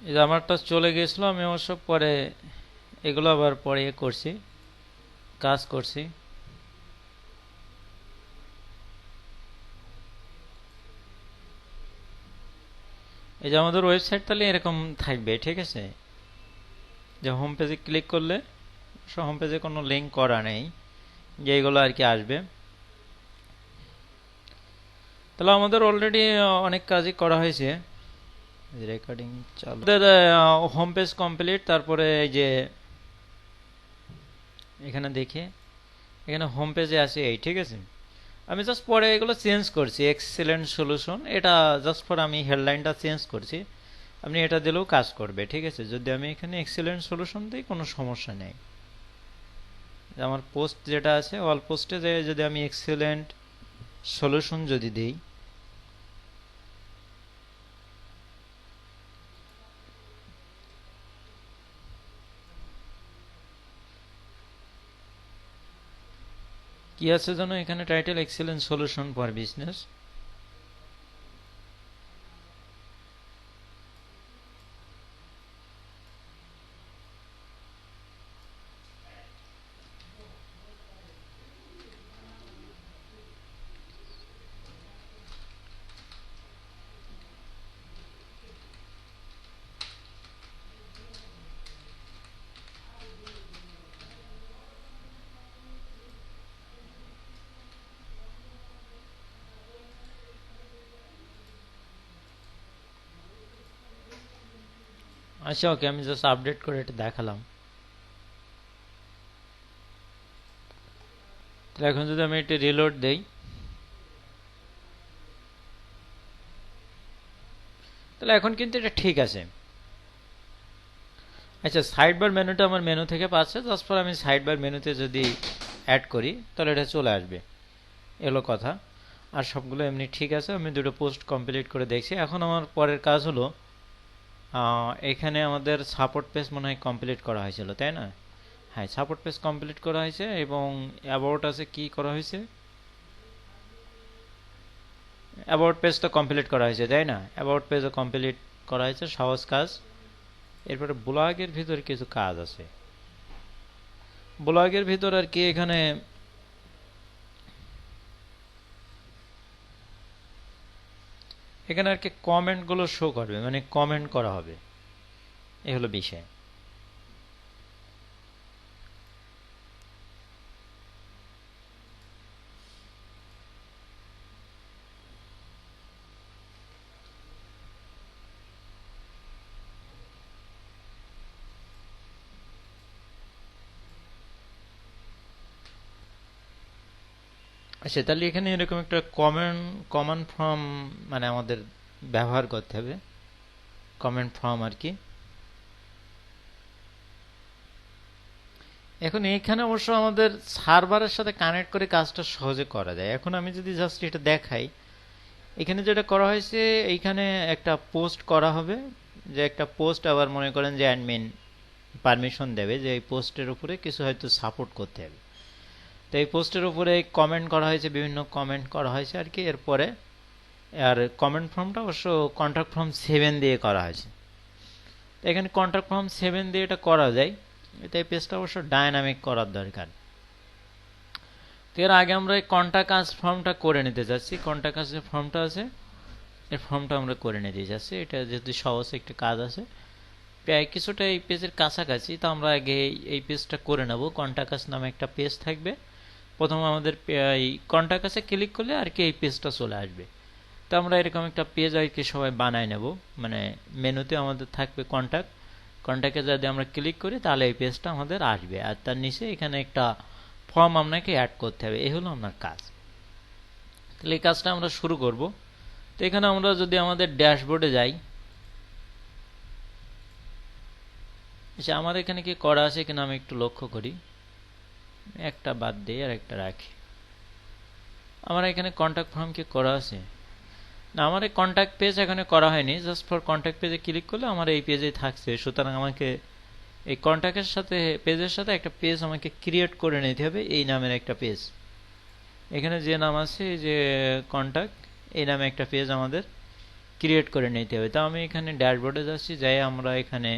এই যে আমারটা চলে গেছিল, আমি অবশ্য পরে এগুলো আবার পরে করছি, কাজ করছি। এই যে আমাদের ওয়েবসাইট তাহলে এরকম থাকবে, ঠিক আছে। যে হোম পেজে ক্লিক করলে হোম পেজে কোনো লিঙ্ক করা নেই, যে এগুলো আর কি আসবে। তাহলে আমাদের অলরেডি অনেক কাজই করা হয়েছে। রেকর্ডিং চালু। Home page complete. তারপরে এই যে এখানে দেখি, এখানে হোম পেজে আছে এই, ঠিক আছে। আমি জাস্ট পরে এগুলো চেঞ্জ করছি, এক্সেলেন্ট সলিউশন, এটা জাস্ট পর আমি হেডলাইনটা চেঞ্জ করছি। আপনি এটা দিলেও কাজ করবে, ঠিক আছে। যদি আমি এখানে এক্সেলেন্ট সলিউশন দিই কোনো সমস্যা নেই। আমার পোস্ট যেটা আছে অল পোস্টে যে যদি আমি এক্সেলেন্ট সলিউশন যদি দিই, কি আছে যেন এখানে title excellent solution for business. আচ্ছা ওকে, আমি জাস্ট আপডেট করে এটা দেখালাম। তাহলে এখন যদি আমি এটা রিলোড দেই, তাহলে এখন কিন্তু এটা ঠিক আছে। আচ্ছা, সাইড বার মেনুটা আমার মেনু থেকে পাচ্ছে, জাস্ট পর আমি সাইড বার মেনুতে যদি অ্যাড করি তাহলে এটা চলে আসবে, এলো কথা। আর সবগুলো এমনি ঠিক আছে। আমি দুটো পোস্ট কমপ্লিট করে দেখছি। এখন আমার পরের কাজ হলো, এখানে আমাদের সাপোর্ট পেজ মনে হয় কমপ্লিট করা হয়েছিল, তাই না? হ্যাঁ, সাপোর্ট পেজ কমপ্লিট করা হয়েছে এবং অ্যাবাউট আছে কি করা হয়েছে, অ্যাবাউট পেজটা কমপ্লিট করা হয়েছে, তাই না? অ্যাবাউট পেজও কমপ্লিট করা হয়েছে, সহজ কাজ। এরপরে ব্লগের ভিতরে কিছু কাজ আছে। ব্লগের ভিতর আর কি এখানে এখানে আর কি কমেন্টগুলো শো করবে, মানে কমেন্ট করা হবে, এ হলো বিষয়। আচ্ছা, তাহলে এখানে এরকম একটা কমন ফর্ম মানে আমাদের ব্যবহার করতে হবে, কমেন্ট ফর্ম আর কি। এখন এইখানে অবশ্য আমাদের সার্ভারের সাথে কানেক্ট করে কাজটা সহজে করা যায়। এখন আমি যদি জাস্ট এটা দেখাই, এখানে যেটা করা হয়েছে, এইখানে একটা পোস্ট করা হবে, যে একটা পোস্ট আবার মনে করেন যে অ্যাডমিন পারমিশন দেবে যে এই পোস্টের উপরে কিছু হয়তো সাপোর্ট করতে হবে। তো এই পোস্টের উপরে কমেন্ট করা হয়েছে, বিভিন্ন কমেন্ট করা হয়েছে আর কি। এরপরে আর কমেন্ট ফর্মটা অবশ্য কন্ট্যাক্ট ফর্ম 7 দিয়ে করা হয়েছে। তো এখানে কন্ট্যাক্ট ফর্ম 7 দিয়ে এটা করা যায়। এটা এই পেজটা অবশ্য ডায়নামিক করার দরকার। তো এর আগে আমরা এই কন্ট্যাক্ট আস ফর্মটা করে নিতে যাচ্ছি। কন্ট্যাক্ট আস যে ফর্মটা আছে, এই ফর্মটা আমরা করে নিতে যাচ্ছি। এটা যেহেতু সহজ একটা কাজ আছে, প্রায় কিছুটা এই পেজের কাছাকাছি, তো আমরা আগে এই পেজটা করে নেব। কন্ট্যাক্ট আস নামে একটা পেজ থাকবে। প্রথম আমাদের এই কন্ট্যাক্ট আসে ক্লিক করলে আর কি এই পেজটা চলে আসবে। তো আমরা এরকম একটা পেজ আর কি সবাই বানায় নেব। মানে মেনুতে আমাদের থাকবে কন্ট্যাক্ট, কন্ট্যাক্টে যদি আমরা ক্লিক করি তাহলে এই পেজটা আমাদের আসবে। আর তার নিচে এখানে একটা ফর্ম আপনাকে অ্যাড করতে হবে। এই হলো আপনার কাজ। তাহলে এই কাজটা আমরা শুরু করব। তো এখানে আমরা যদি আমাদের ড্যাশবোর্ডে যাই, আচ্ছা আমার এখানে কি করা আছে কিনা আমি একটু লক্ষ্য করি। একটা বাদ দিই আর একটা রাখি। আমার এখানে কন্ট্যাক্ট ফর্ম কি করা আছে? না, আমার এই কন্ট্যাক্ট পেজ এখানে করা হয়নি। জাস্ট ফর কন্ট্যাক্ট পেজে ক্লিক করলে আমার এই পেজেই থাকছে। সুতরাং আমাকে এই কন্ট্যাক্টের সাথে পেজের সাথে একটা পেজ আমাকে ক্রিয়েট করে নিতে হবে, এই নামের একটা পেজ। এখানে যে নাম আছে, এই যে কন্ট্যাক্ট, এই নামে একটা পেজ আমাদের ক্রিয়েট করে নিতে হবে। তো আমি এখানে ড্যাশবোর্ডে যাচ্ছি, যাই আমরা এখানে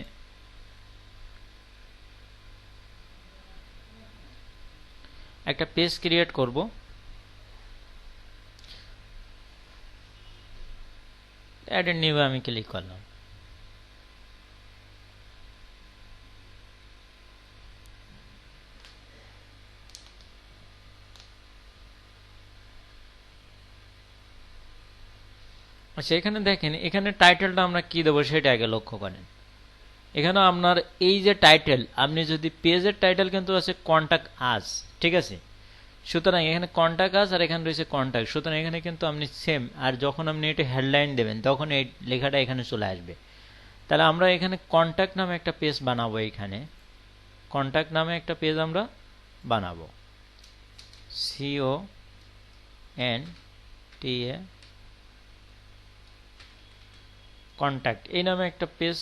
একটা পেজ ক্রিয়েট করব। অ্যাড এ নিউ আমি ক্লিক করলাম। আচ্ছা, এখানে দেখেন, এখানে টাইটেলটা আমরা কি দেবো সেটা আগে লক্ষ্য করেন। এখানে আপনার এই যে টাইটেল, আপনি যদি পেজের টাইটেল কিন্তু আছে কন্টাক্ট আস, ঠিক আছে। সুতরাং এখানে কন্টাক্ট আস আর এখানে রয়েছে কন্টাক্ট, সুতরাং এখানে কিন্তু আপনি সেম। আর যখন আপনি এটা হেডলাইন দেবেন তখন এই লেখাটা এখানে চলে আসবে। তাহলে আমরা এখানে কন্টাক্ট নামে একটা পেজ বানাবো। এখানে কন্টাক্ট নামে একটা পেজ আমরা বানাবো। CONTA কন্টাক্ট এই নামে একটা পেজ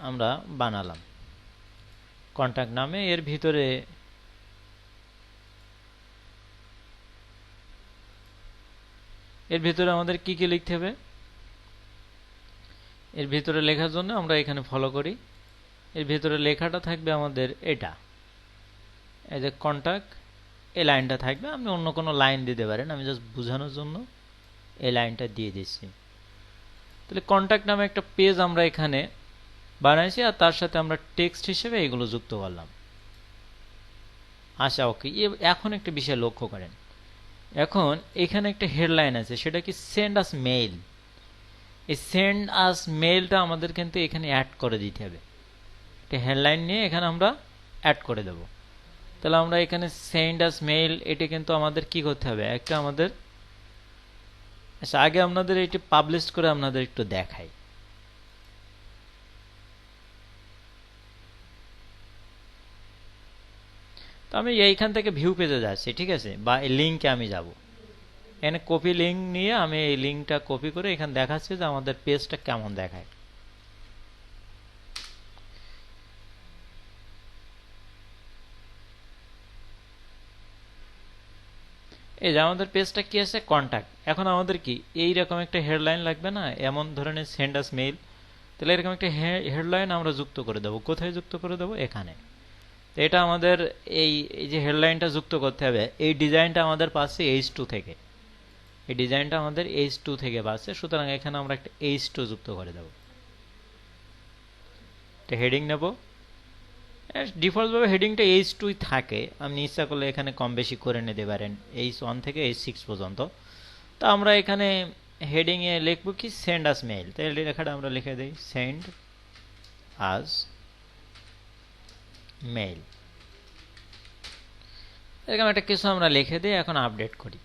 আমরা বানালাম কন্টাক্ট নামে। এর ভিতরে আমাদের কি কি লিখতে হবে? এর ভিতরে লেখার জন্য আমরা এখানে ফলো করি। এর ভিতরে লেখাটা থাকবে আমাদের এটা, এই যে কন্টাক্ট, এই লাইনটা থাকবে। আপনি অন্য কোনো লাইন দিতে পারেন, আমি জাস্ট বোঝানোর জন্য এই লাইনটা দিয়ে দিচ্ছি। তাহলে কন্টাক্ট নামে একটা পেজ আমরা এখানে বানাইছি, আর তার সাথে আমরা টেক্সট হিসেবে এগুলো যুক্ত করলাম। আচ্ছা, ওকে। এখন একটা বিষয় লক্ষ্য করেন, এখন এখানে একটা হেডলাইন আছে, সেটা কি সেন্ড আস মেইল। এই সেন্ড আস মেইলটা আমাদের কিন্তু এখানে অ্যাড করে দিতে হবে। একটা হেডলাইন নিয়ে এখানে আমরা অ্যাড করে দেব। তাহলে আমরা এখানে সেন্ড আস মেইল, এটা কিন্তু আমাদের কি করতে হবে, একটা আমাদের। আচ্ছা, আগে আপনাদের এটি পাবলিশ করে আপনাদের একটু দেখাই। তো আমি এইখান থেকে ভিউ পেজে যাচ্ছি, ঠিক আছে, বা এই লিঙ্কে আমি যাব। এখানে কপি লিঙ্ক নিয়ে আমি এই লিঙ্কটা কপি করে এখানে দেখাচ্ছি যে আমাদের পেজটা কেমন দেখায়। এই যে আমাদের পেজটা কি আছে, কন্টাক্ট। এখন আমাদের কি এইরকম একটা হেডলাইন লাগবে না, এমন ধরনের সেন্ড আস মেইল। তাহলে এরকম একটা হেডলাইন আমরা যুক্ত করে দেবো। কোথায় যুক্ত করে দেবো? এখানে। তো এটা আমাদের এই যে হেডলাইনটা যুক্ত করতে হবে, এই ডিজাইনটা আমাদের পাচ্ছে H2 থেকে। এই ডিজাইনটা আমাদের H2 থেকে পাচ্ছে, সুতরাং এখানে আমরা একটা H2 যুক্ত করে দেবো। একটা হেডিং নেব। ডিফল্টভাবে হেডিংটা H2 থাকে, আপনি ইচ্ছা করলে এখানে কম বেশি করে নিতে পারেন, H1 থেকে H6 পর্যন্ত। তো আমরা এখানে হেডিংয়ে লিখব কি, সেন্ড আস মেইল। তাহলে লেখাটা আমরা লিখে দিই, সেন্ড আস মেইল। এরকম একটা কিছু আমরা লিখে দিই, এখন আপডেট করি।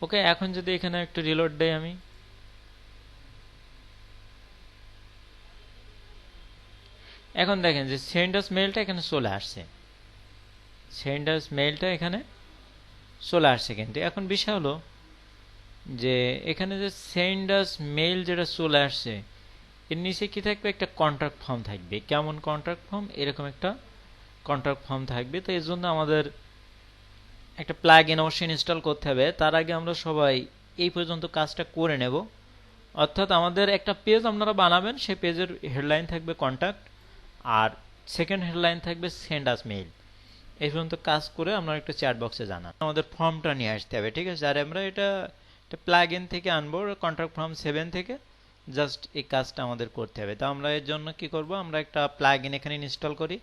ওকে, এখন যদি এখানে একটু রিলোড দেই আমি, এখন দেখেন যে সেন্ড আস মেইলটা এখানে চলে আসছে। সেন্ড আস মেইলটা এখানে চলে আসছে। কিন্তু এখন বিষয় হলো যে এখানে যে সেন্ড আস মেইল যেটা চলে আসছে, এর নিচে কি থাকবে, একটা কন্ট্রাক্ট ফর্ম থাকবে। কেমন কন্ট্রাক্ট ফর্ম? এরকম একটা কন্ট্রাক্ট ফর্ম থাকবে। তো এর জন্য আমাদের একটা প্লাগ ইন অবশ্যই ইনস্টল করতে হবে। তার আগে আমরা সবাই এই পর্যন্ত কাজটা করে নেব। অর্থাৎ আমাদের একটা পেজ আপনারা বানাবেন, সেই পেজের হেডলাইন থাকবে কন্ট্যাক্ট, আর সেকেন্ড হেডলাইন থাকবে সেন্ড আস মেইল। এই পর্যন্ত কাজ করে আপনারা একটু চ্যাট বক্সে জানান। আমাদের ফর্মটা নিয়ে আসতে হবে, ঠিক আছে। আর আমরা এটা প্লাগ ইন থেকে আনবো, কন্ট্রাক্ট ফর্ম 7 থেকে। জাস্ট এই কাজটা আমাদের করতে হবে। তো আমরা এর জন্য কি করব, আমরা একটা প্লাগ ইন এখানে ইনস্টল করি।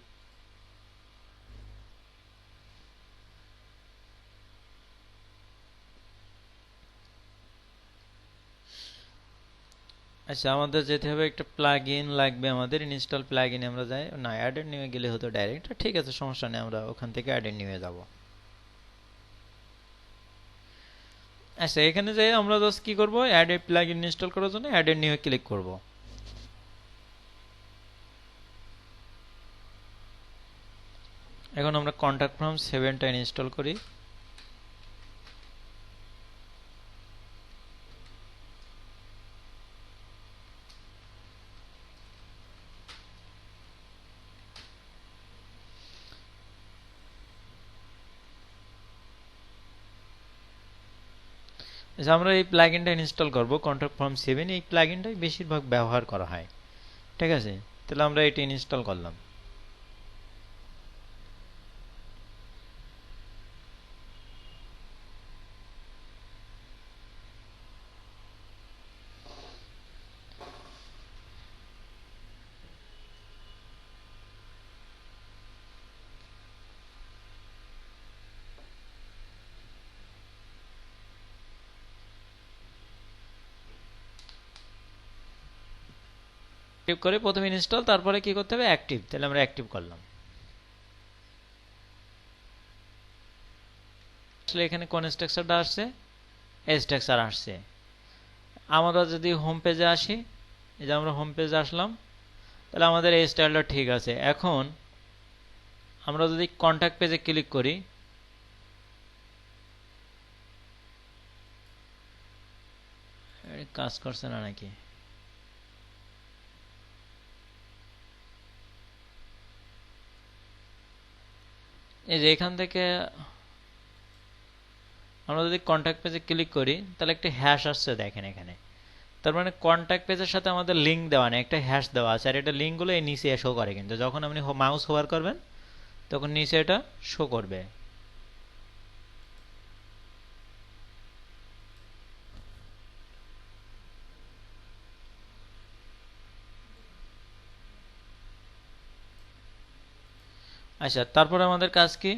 আচ্ছা, আমাদের যেতে হবে, একটা প্লাগ ইন লাগবে আমাদের। ইনস্টল প্লাগ ইন আমরা যাই না, অ্যাডেড নিয়ে গেলে হতো ডাইরেক্ট। ঠিক আছে, সমস্যা নেই, আমরা ওখান থেকে অ্যাডেড নিয়ে যাব। আচ্ছা, এখানে যাই আমরা জাস্ট কি করব, অ্যাডেড প্লাগ ইন ইনস্টল করার জন্য অ্যাডেড নিয়ে ক্লিক করব। এখন আমরা কন্ট্যাক্ট ফর্ম 7টা ইনস্টল করি। যে আমরা এই প্লাগইনটা ইনস্টল করব কন্ট্যাক্ট ফর্ম 7 এই প্লাগইনটাই বেশিরভাগ ব্যবহার করা হয় ঠিক আছে তাহলে আমরা এটা ইনস্টল করলাম অ্যাক্টিভ করে প্রথমে ইনস্টল তারপরে কি করতে হবে অ্যাক্টিভ তাহলে আমরা অ্যাক্টিভ করলাম আসলে এখানে কোন স্ট্রাকচারটা আসছে এই স্ট্রাকচার আসছে আমরা যদি হোম পেজে আসি এই যে আমরা হোম পেজে আসলাম তাহলে আমাদের এই স্টাইলটা ঠিক আছে এখন আমরা যদি কন্টাক্ট পেজে ক্লিক করি কাজ করছে না নাকি এই যে এখান থেকে আমরা যদি কন্টাক্ট পেজে ক্লিক করি তাহলে একটা হ্যাশ আসছে দেখেন এখানে তার মানে কন্টাক্ট পেজের সাথে আমাদের লিংক দেওয়া নেই একটা হ্যাশ দেওয়া আছে আর এটা লিংকগুলো এই নিচে শো করে কিন্তু যখন আপনি মাউস হোভার করবেন তখন নিচে এটা শো করবে আচ্ছা তারপরে আমাদের কাজ কি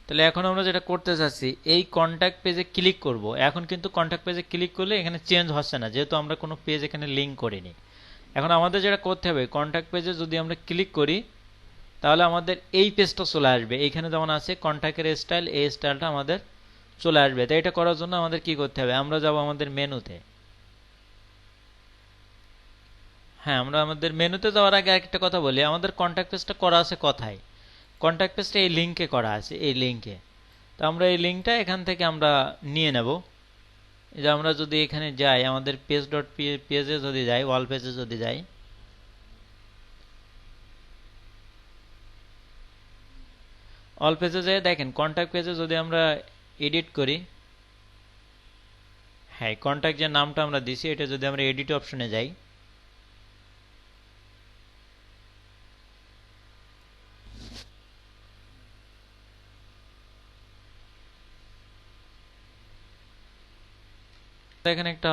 তাহলে এখন আমরা যেটা করতে চাচ্ছি এই কন্টাক্ট পেজে ক্লিক করব এখন কিন্তু কন্টাক্ট পেজে ক্লিক করলে এখানে চেঞ্জ হচ্ছে না যেহেতু আমরা কোনো পেজ এখানে লিংক করিনি এখন আমাদের যেটা করতে হবে কন্টাক্ট পেজে যদি আমরা ক্লিক করি তাহলে আমাদের এই পেজটা চলে আসবে এইখানে যেমন আছে কন্টাক্টের স্টাইল এই স্টাইলটা আমাদের চলে আসবে তাই এটা করার জন্য আমাদের কি করতে হবে আমরা যাব আমাদের মেনুতে হ্যাঁ আমরা আমাদের মেনুতে যাওয়ার আগে একটা কথা বলি আমাদের কন্টাক্ট পেজটা করা আছে কোথায় কন্টাক্ট পেজটা এই লিংকে করা আছে এই লিংকে তো আমরা এই লিংকটা এখান থেকে আমরা নিয়ে নেব যে আমরা যদি এখানে যাই আমাদের পেজ ডট পেজে যদি যাই ওয়াল পেজে যদি যাই অল পেজে যাই দেখেন কন্টাক্ট পেজে যদি আমরা এডিট করি হ্যাঁ কন্টাক্ট যে নামটা আমরা দিছি এটা যদি আমরা এডিট অপশনে যাই এখানে একটা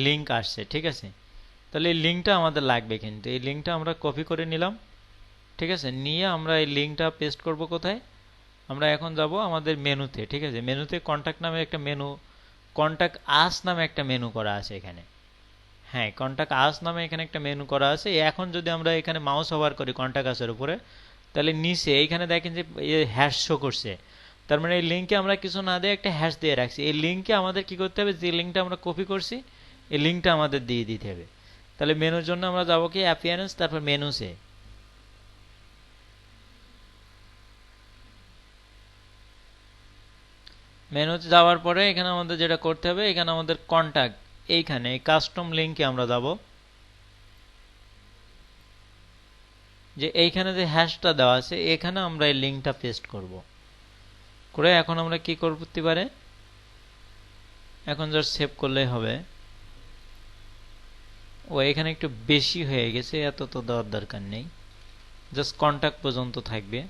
লিংক আসছে ঠিক আছে তাহলে এই লিংকটা আমাদের লাগবে কিন্তু এই লিংকটা আমরা কপি করে নিলাম ঠিক আছে নিয়ে আমরা এই লিংকটা পেস্ট করব কোথায় আমরা এখন যাব আমাদের মেনুতে ঠিক আছে মেনুতে কন্টাক্ট নামে একটা মেনু কন্টাক্ট আস নামে একটা মেনু করা আছে এখানে হ্যাঁ কন্টাক্ট আস নামে এখানে একটা মেনু করা আছে এখন যদি আমরা এখানে মাউস ওভার করি কন্টাক্ট আসের উপরে তাহলে নিচে এইখানে দেখেন যে হ্যাশ শো করছে তার মানে এই লিংকে আমরা কিছু না দিয়ে একটা হ্যাশ দিয়ে রাখছি এই লিংকে আমাদের কি করতে হবে যে লিংকটা আমরা কপি করছি এই লিংকটা আমাদের দিয়ে দিতে হবে তাহলে মেনুর জন্য আমরা যাব কি অ্যাপিয়ারেন্স তারপর মেনুসে মেনুতে যাওয়ার পরে এখানে আমাদের যেটা করতে হবে এখানে আমাদের কন্টাক্ট এইখানে এই কাস্টম লিংকে আমরা যাব যে এইখানে যে হ্যাশটা দেওয়া আছে এখানে আমরা এই লিংকটা পেস্ট করব করে এখন আমরা কি করতে পারে এখন জাস্ট সেভ করলেই হবে ও এখানে একটু বেশি হয়ে গেছে এত তো দেওয়ার দরকার নেই জাস্ট কন্টাক্ট পর্যন্ত থাকবে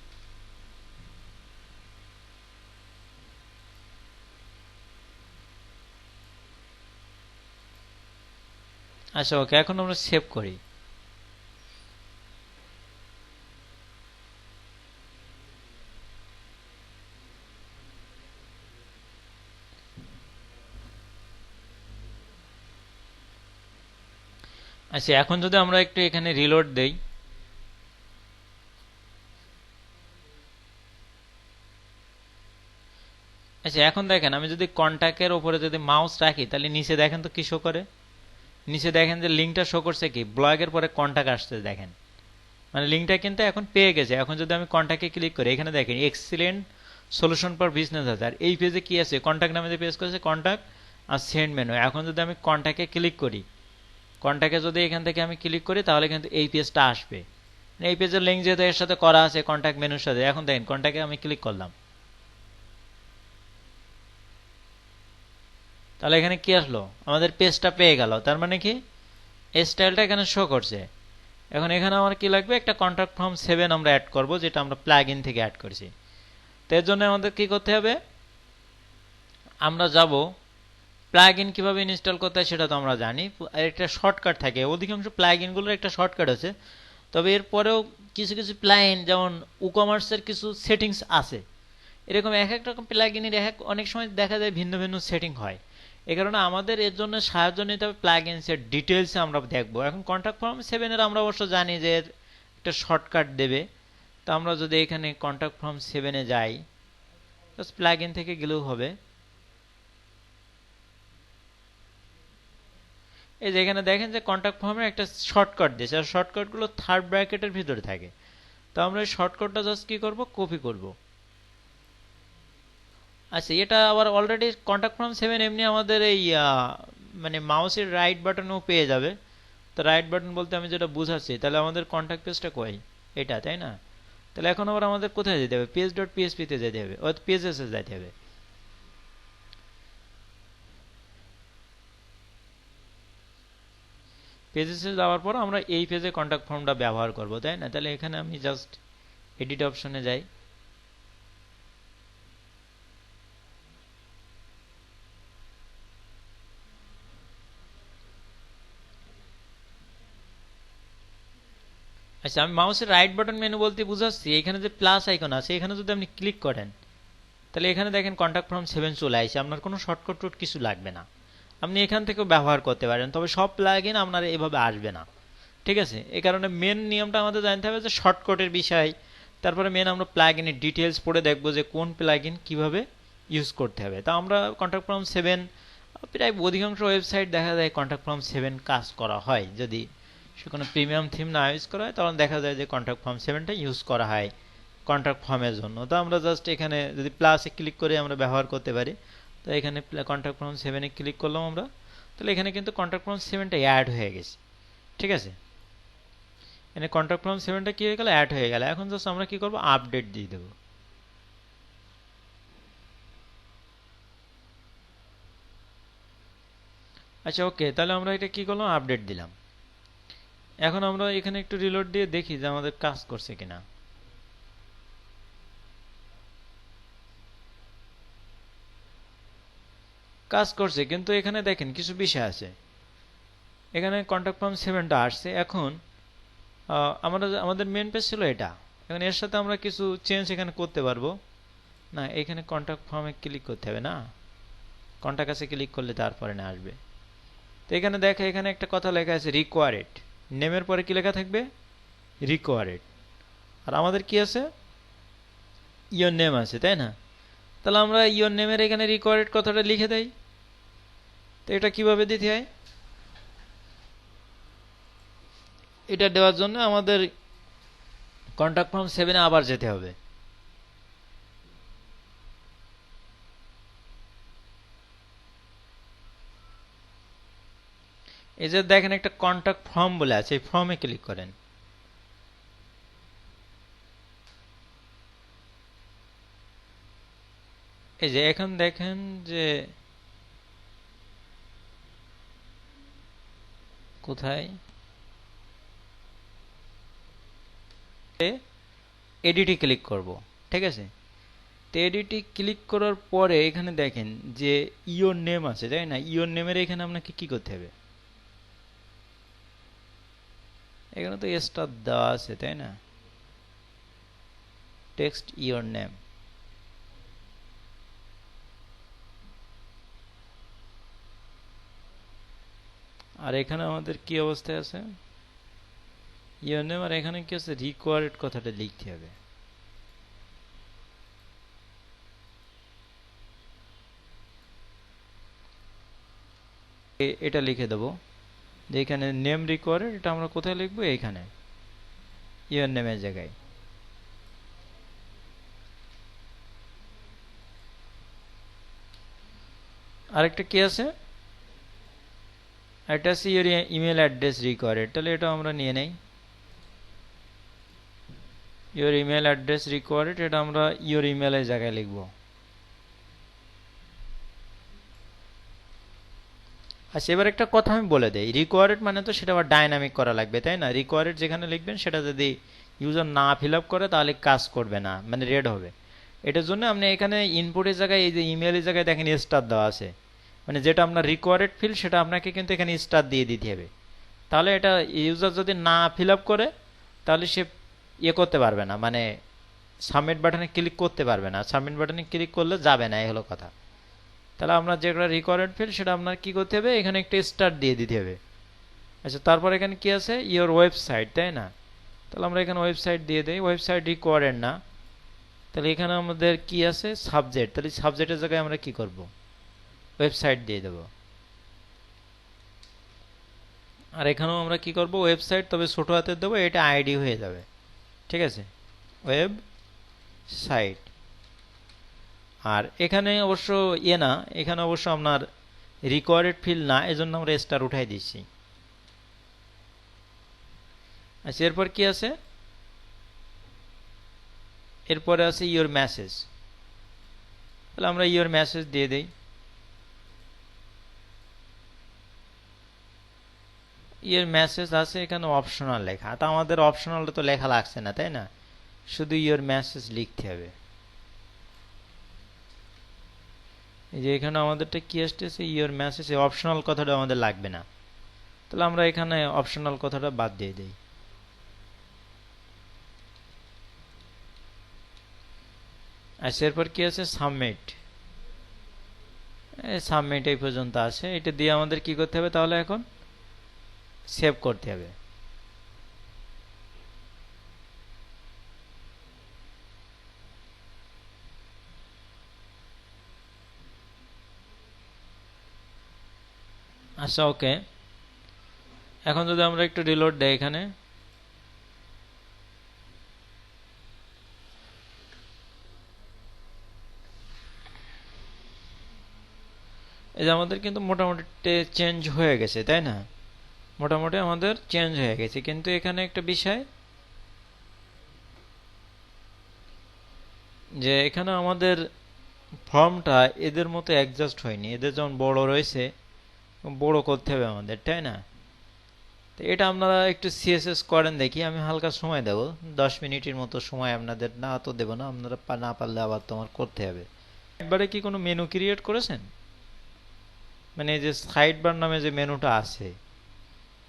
আচ্ছা ওকে এখন আমরা সেভ করি আচ্ছা এখন যদি আমরা একটু এখানে রিলোড দেই আচ্ছা এখন দেখেন আমি যদি কন্টাক্টের উপরে যদি মাউস রাখি তাহলে নিচে দেখেন তো কি শো করে নিচে দেখেন যে লিংকটা শো করছে কি ব্লগের পরে কন্টাক্ট আসছে দেখেন মানে লিংকটা কিন্তু এখন পেয়ে গেছে এখন যদি আমি কন্টাক্টে ক্লিক করি এখানে দেখেন এক্সিলেন্ট সলিউশন ফর বিজনেস আছে আর এই পেজে কি আছে কন্টাক্ট নামে যে পেজ করেছে কন্টাক্ট আর সেন্ড মেনু এখন যদি আমি কন্টাক্টে ক্লিক করি কন্টাক্টে যদি এখান থেকে আমি ক্লিক করি তাহলে কিন্তু এই পেজটা আসবে এই পেজের লিংক যেহেতু এর সাথে করা আছে কন্টাক্ট মেনুর সাথে এখন দেখেন কন্টাক্টে আমি ক্লিক করলাম তাহলে এখানে কি আসলো, আমাদের পেজটা পেয়ে গেল, তার মানে কি এই স্টাইলটা এখানে শো করছে। এখন এখানে আমার কি লাগবে, একটা কন্ট্যাক্ট ফর্ম 7 আমরা অ্যাড করব, যেটা আমরা প্লাগইন থেকে অ্যাড করেছি। তো এর জন্য আমাদের কি করতে হবে, আমরা যাব প্লাগইন কিভাবে ইনস্টল করতে হয় সেটা তো আমরা জানি, একটা শর্টকাট থাকে, অধিকাংশ প্লাগইনগুলোর একটা শর্টকাট আছে। তবে এরপরেও কিছু কিছু প্লাগইন, যেমন উকমার্সের কিছু সেটিংস আছে, এরকম এক এক রকম প্লাগইনের অনেক সময় দেখা যায় ভিন্ন ভিন্ন সেটিং হয়। এই কারণে আমাদের এর জন্য সাহায্য নিতে হবে প্লাগইনসের ডিটেলসে আমরা দেখব। এখন কন্ট্যাক্ট ফর্ম 7 এর আমরা অবশ্য জানি যে এর একটা শর্টকাট দেবে। তো আমরা যদি এখানে কন্ট্যাক্ট ফর্ম 7 এ যাই, জাস্ট প্লাগইন থেকে গেলেও হবে। এই যে এখানে দেখেন যে কন্ট্যাক্ট ফর্মের একটা শর্টকাট দিয়েছে, আর শর্টকাটগুলো থার্ড ব্র্যাকেটের ভিতরে থাকে। তো আমরা এই শর্টকাটটা জাস্ট কি করব, কপি করব। আচ্ছা, এটা আবার অলরেডি কন্ট্যাক্ট ফর্ম 7 এমনি আমাদের এই মানে মাউসের রাইট বাটনেও পেয়ে যাবে। তো রাইট বাটন বলতে আমি যেটা বুঝাচ্ছি, তাহলে আমাদের কন্ট্যাক্ট পেজটা কই, এটা তাই না? তাহলে এখন আবার আমাদের কোথায় যেতে হবে, পেজ ডট পিএসপি তে যেতে হবে, অর্থাৎ পেজেসে যেতে হবে। পেজেসে যাওয়ার পর আমরা এই পেজে কন্ট্যাক্ট ফর্মটা ব্যবহার করব, তাই না? তাহলে এখানে আমি জাস্ট এডিট অপশনে যাই। আচ্ছা, আমি মাউসের রাইট বাটন মেনু বলতে বুঝাচ্ছি, এখানে যে প্লাস আইকন আছে এখানে যদি আপনি ক্লিক করেন, তাহলে এখানে দেখেন কন্ট্যাক্ট ফর্ম 7 চলে আসছে, আপনার কোনো শর্টকাট টুট কিছু লাগবে না, আপনি এখান থেকেও ব্যবহার করতে পারেন। তবে সব প্লাগইন আপনার এভাবে আসবে না, ঠিক আছে? এই কারণে মেন নিয়মটা আমাদের জানতে হবে যে শর্টকাটের বিষয়। তারপরে মেন আমরা প্লাগইনের ডিটেলস পড়ে দেখব যে কোন প্লাগইন কিভাবে ইউজ করতে হবে। তা আমরা কন্ট্যাক্ট ফর্ম 7 প্রায় অধিকাংশ ওয়েবসাইট দেখা যায় কন্ট্যাক্ট ফর্ম 7 কাজ করা হয়। যদি সে কোনো প্রিমিয়াম থিম না ইউজ করা হয়, তখন দেখা যায় যে কন্ট্যাক্ট ফর্ম 7টা ইউজ করা হয় কন্ট্যাক্ট ফর্মের জন্য। তো আমরা জাস্ট এখানে যদি প্লাসে ক্লিক করে আমরা ব্যবহার করতে পারি। তো এখানে কন্ট্যাক্ট ফর্ম 7 এ ক্লিক করলাম আমরা, তাহলে এখানে কিন্তু কন্ট্যাক্ট ফর্ম 7টা অ্যাড হয়ে গেছে, ঠিক আছে? এখানে কন্ট্যাক্ট ফর্ম 7টা কি হয়ে গেল, অ্যাড হয়ে গেল। এখন জাস্ট আমরা কি করব, আপডেট দিয়ে দেব। আচ্ছা, ওকে, তাহলে আমরা এটা কি করলাম, আপডেট দিলাম। এখন আমরা এখানে একটু রিলোড দিয়ে দেখি যে আমাদের কাজ করছে কিনা। কাজ করছে, কিন্তু এখানে দেখেন কিছু বিষয় আছে। এখানে কন্ট্যাক্ট ফর্ম 7টা আসছে। এখন আমাদের মেন পেজ ছিল এটা, এখন এর সাথে আমরা কিছু চেঞ্জ এখানে করতে পারবো না। এখানে কন্ট্যাক্ট ফর্মে ক্লিক করতে হবে না, কন্ট্যাক্ট কাছে ক্লিক করলে তারপরে না আসবে। তো এখানে দেখে, এখানে একটা কথা লেখা আছে রিকোয়ার্ড, নেমের পরে কি লেখা থাকবে, রিকোয়ার্ড। আর আমাদের কি আছে, ইওর নেম আছে, তাই না? তাহলে আমরা ইওর নেমের এখানে রিকোয়ার্ড কথাটা লিখে দেই। তো এটা কিভাবে দিতে হয়, এটা দেওয়ার জন্য আমাদের কন্ট্যাক্ট ফর্ম 7 আবার যেতে হবে। এই যে দেখেন একটা কন্ট্যাক্ট ফর্ম বলে আছে, এই ফর্মে ক্লিক করেন। এই যে এখন দেখেন যে কোথায় এডিটে ক্লিক করব, ঠিক আছে? তো এডিটে ক্লিক করার পরে এখানে দেখেন যে ইওর নেম আছে, তাই না? ইওর নেমের এখানে আপনাকে কি করতে হবে, এখানে তো স্টার দেওয়া আছে, তাই না? Text your name. আর এখানে আমাদের কি অবস্থায় আছে, ইওর নেম, আর এখানে কি আছে, রিকোয়ার্ড কথাটা লিখতে হবে। এটা লিখে দেবো যে এখানে নেম রিকোয়ার্ড, এটা আমরা কোথায় লিখবো, এইখানে ইওর নেমের জায়গায়। আরেকটা কি আছে, এটা আছে ইওর ইমেল অ্যাড্রেস রিকোয়ার্ড, তাহলে এটা আমরা নিয়ে নেই। ইওর ইমেল অ্যাড্রেস রিকোয়ার্ড, এটা আমরা ইওর ইমেলের জায়গায় লিখব। আচ্ছা, এবার একটা কথা আমি বলে দেই, রিকোয়ার্ড মানে তো সেটা আবার ডাইনামিক করা লাগবে, তাই না? রিকোয়ার্ড যেখানে লিখবেন সেটা যদি ইউজার না ফিল আপ করে তাহলে কাজ করবে না, মানে রেড হবে। এটার জন্য আপনি এখানে ইনপুটের জায়গায় এই যে ইমেলের জায়গায় দেখেন স্টার দেওয়া আছে, মানে যেটা আপনার রিকোয়ার্ড ফিল সেটা আপনাকে কিন্তু এখানে স্টার দিয়ে দিতে হবে। তাহলে এটা ইউজার যদি না ফিল আপ করে তাহলে সে করতে পারবে না, মানে সাবমিট বাটনে ক্লিক করতে পারবে না। সাবমিট বাটনে ক্লিক করলে যাবে না, এই হলো কথা। তাহলে আমরা যেটা রিকোয়ার্ড ফিল সেটা আপনার কি করতে হবে, এখানে একটা স্টার দিয়ে দিতে হবে। আচ্ছা, তারপর এখানে কি আছে, ইওর ওয়েবসাইট, তাই না? তাহলে আমরা এখানে ওয়েবসাইট দিয়ে দেই। ওয়েবসাইট রিকোয়ার্ড না, তাহলে এখানে আমাদের কি আছে, সাবজেক্ট। তাহলে সাবজেক্টের জায়গায় আমরা কি করব, ওয়েবসাইট দিয়ে দেব। আর এখানেও আমরা কি করব, ওয়েবসাইট, তবে ছোট হাতে দেবো, এটা আইডি হয়ে যাবে। ঠিক আছে, ওয়েব সাইট। আর এখানে অবশ্য না, এখানে অবশ্য আপনার রিকোয়ার্ড ফিল না, এজন্য আমরা স্টার উঠাই দিচ্ছি। আচ্ছা, এরপর কি আছে, এরপরে আছে ইওর মেসেজ। তাহলে আমরা ইওর মেসেজ দিয়ে দেই। ইওর মেসেজ আছে এখানে অপশনাল লেখা, তা আমাদের অপশনাল তো লেখা লাগছে না, তাই না? শুধু ইওর মেসেজ লিখতে হবে। এই যে এখানে আমাদেরটা কি আসতেছে, ইওর মেসেজ, অপশনাল কথাটা আমাদের লাগবে না। তাহলে আমরা এখানে অপশনাল কথাটা বাদ দিয়ে দেই। আচ্ছা, এরপর কি আছে, সাবমিট। সাবমিট এই পর্যন্ত আছে, এটা দিয়ে আমাদের কি করতে হবে, তাহলে এখন সেভ করতে হবে। আচ্ছা, ওকে। এখন যদি আমরা একটু রিলোড দেই, এখানে এই যে আমাদের কিন্তু মোটামুটি চেঞ্জ হয়ে গেছে, তাই না? মোটামুটি আমাদের চেঞ্জ হয়ে গেছে, কিন্তু এখানে একটা বিষয় যে এখানে আমাদের ফর্মটা এদের মতো অ্যাডজাস্ট হয়নি। এদের যেমন বড় রয়েছে, বড় করতে হবে আমাদের, তাই না? তো এটা আপনারা একটু সিএসএস করেন দেখি, আমি হালকা সময় দেব, 10 মিনিটের মতো সময় আপনাদের, না তো দেব না, আপনারা না পারলে আবার তোমার করতে হবে। একবারে কি কোনো মেনু ক্রিয়েট করেছেন, মানে এই যে সাইড বার নামে যে মেনুটা আছে,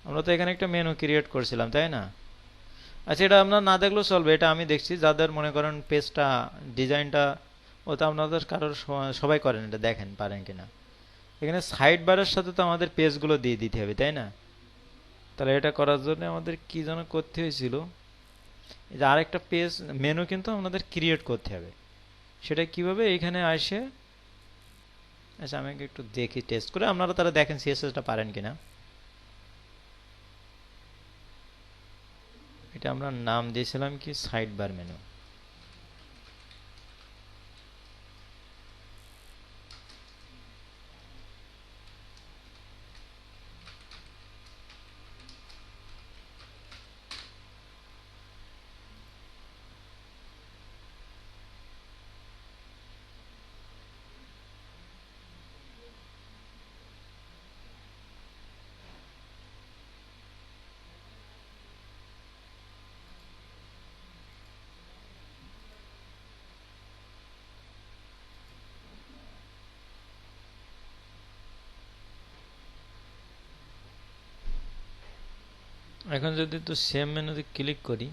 আমরা তো এখানে একটা মেনু ক্রিয়েট করেছিলাম, তাই না? আচ্ছা, এটা আপনার না দেখলেও চলবে, এটা আমি দেখছি যাদের মনে করেন পেজটা ডিজাইনটা, ওটা আপনাদের কারোর সবাই করেন, এটা দেখেন পারেন কিনা। এখানে সাইড বারের সাথে তো আমাদের পেজগুলো দিয়ে দিতে হবে, তাই না? তাহলে এটা করার জন্য আমাদের কি যেন করতে হয়েছিল, এই যে আরেকটা পেজ মেনু কিন্তু আমাদের ক্রিয়েট করতে হবে। সেটা কিভাবে, এখানে আসে, আচ্ছা আমি একটু দেখি টেস্ট করে, আপনারা তারা দেখেন সিএসএসটা পারেন কিনা। এটা আমরা নাম দিয়েছিলাম কি, সাইড বার মেনু। এখন যদি তো সেম মেনুতে ক্লিক করি,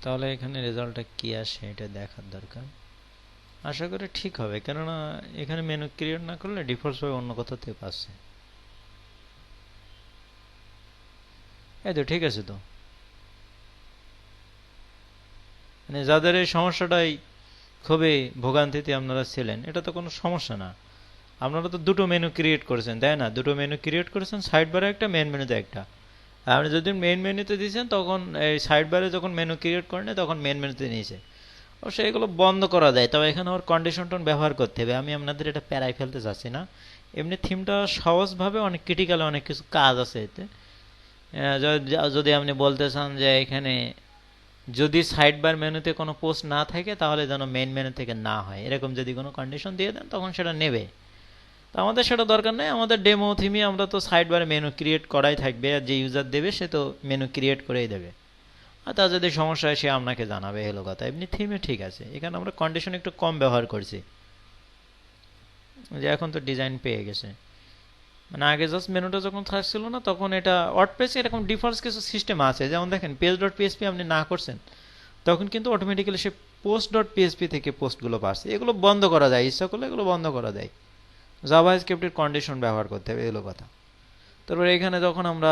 তাহলে এখানে রেজাল্টটা কি আসে এটা দেখার দরকার। আশা করি ঠিক হবে, কেননা এখানে মেনু ক্রিয়েট না করলে ডিফল্ট ভাবে অন্য কোথাও থেকে পাচ্ছে। এই তো ঠিক আছে। তো মানে যাদের এই সমস্যাটাই খুবই ভোগান্তিতে আপনারা ছিলেন, এটা তো কোনো সমস্যা না। আপনারা তো দুটো মেনু ক্রিয়েট করেছেন, তাই না? দুটো মেনু ক্রিয়েট করেছেন, সাইড বারে একটা, মেন মেনুতে একটা। আপনি যদি মেন মেনুতে দিয়েছেন তখন এই সাইড বারে যখন মেনু ক্রিয়েট করেন তখন মেন মেনুতে নিয়েছে। অবশ্য এগুলো বন্ধ করা যায়, তবে এখানে ওর কন্ডিশন টোন ব্যবহার করতে হবে। আমি আপনাদের এটা প্যারাই ফেলতে চাচ্ছি না। এমনি থিমটা সহজভাবে, অনেক ক্রিটিক্যাল অনেক কিছু কাজ আছে এতে, যদি আপনি বলতে চান যে এখানে যদি সাইড বার মেনুতে কোনো পোস্ট না থাকে তাহলে যেন মেইন মেনু থেকে না হয়, এরকম যদি কোনো কন্ডিশন দিয়ে দেন তখন সেটা নেবে। তো আমাদের সেটা দরকার নেই, আমাদের ডেমো থিমে আমরা তো সাইড বারে মেনু ক্রিয়েট করাই থাকবে, আর যে ইউজার দেবে সে তো মেনু ক্রিয়েট করেই দেবে, আর তার যদি সমস্যা হয় সে আপনাকে জানাবে, হলো কথা। এমনি থিমে ঠিক আছে, এখানে আমরা কন্ডিশন একটু কম ব্যবহার করছি, যে এখন তো ডিজাইন পেয়ে গেছে। মানে আগে জাস্ট মেনুটা যখন থাকছিল না তখন এটা ওয়ার্ডপ্রেসে এরকম ডিফল্টস কিছু সিস্টেম আছে, যেমন দেখেন পেজ ডট পিএসপি আপনি না করছেন তখন কিন্তু অটোমেটিক্যালি সে পোস্ট ডট পিএসপি থেকে পোস্টগুলো পাচ্ছে, এগুলো বন্ধ করা যায়, ইচ্ছা করলে এগুলো বন্ধ করা যায়। জাভা স্ক্রিপ্টের কন্ডিশন ব্যবহার করতে হবে, এগুলো কথা। তারপরে এখানে যখন আমরা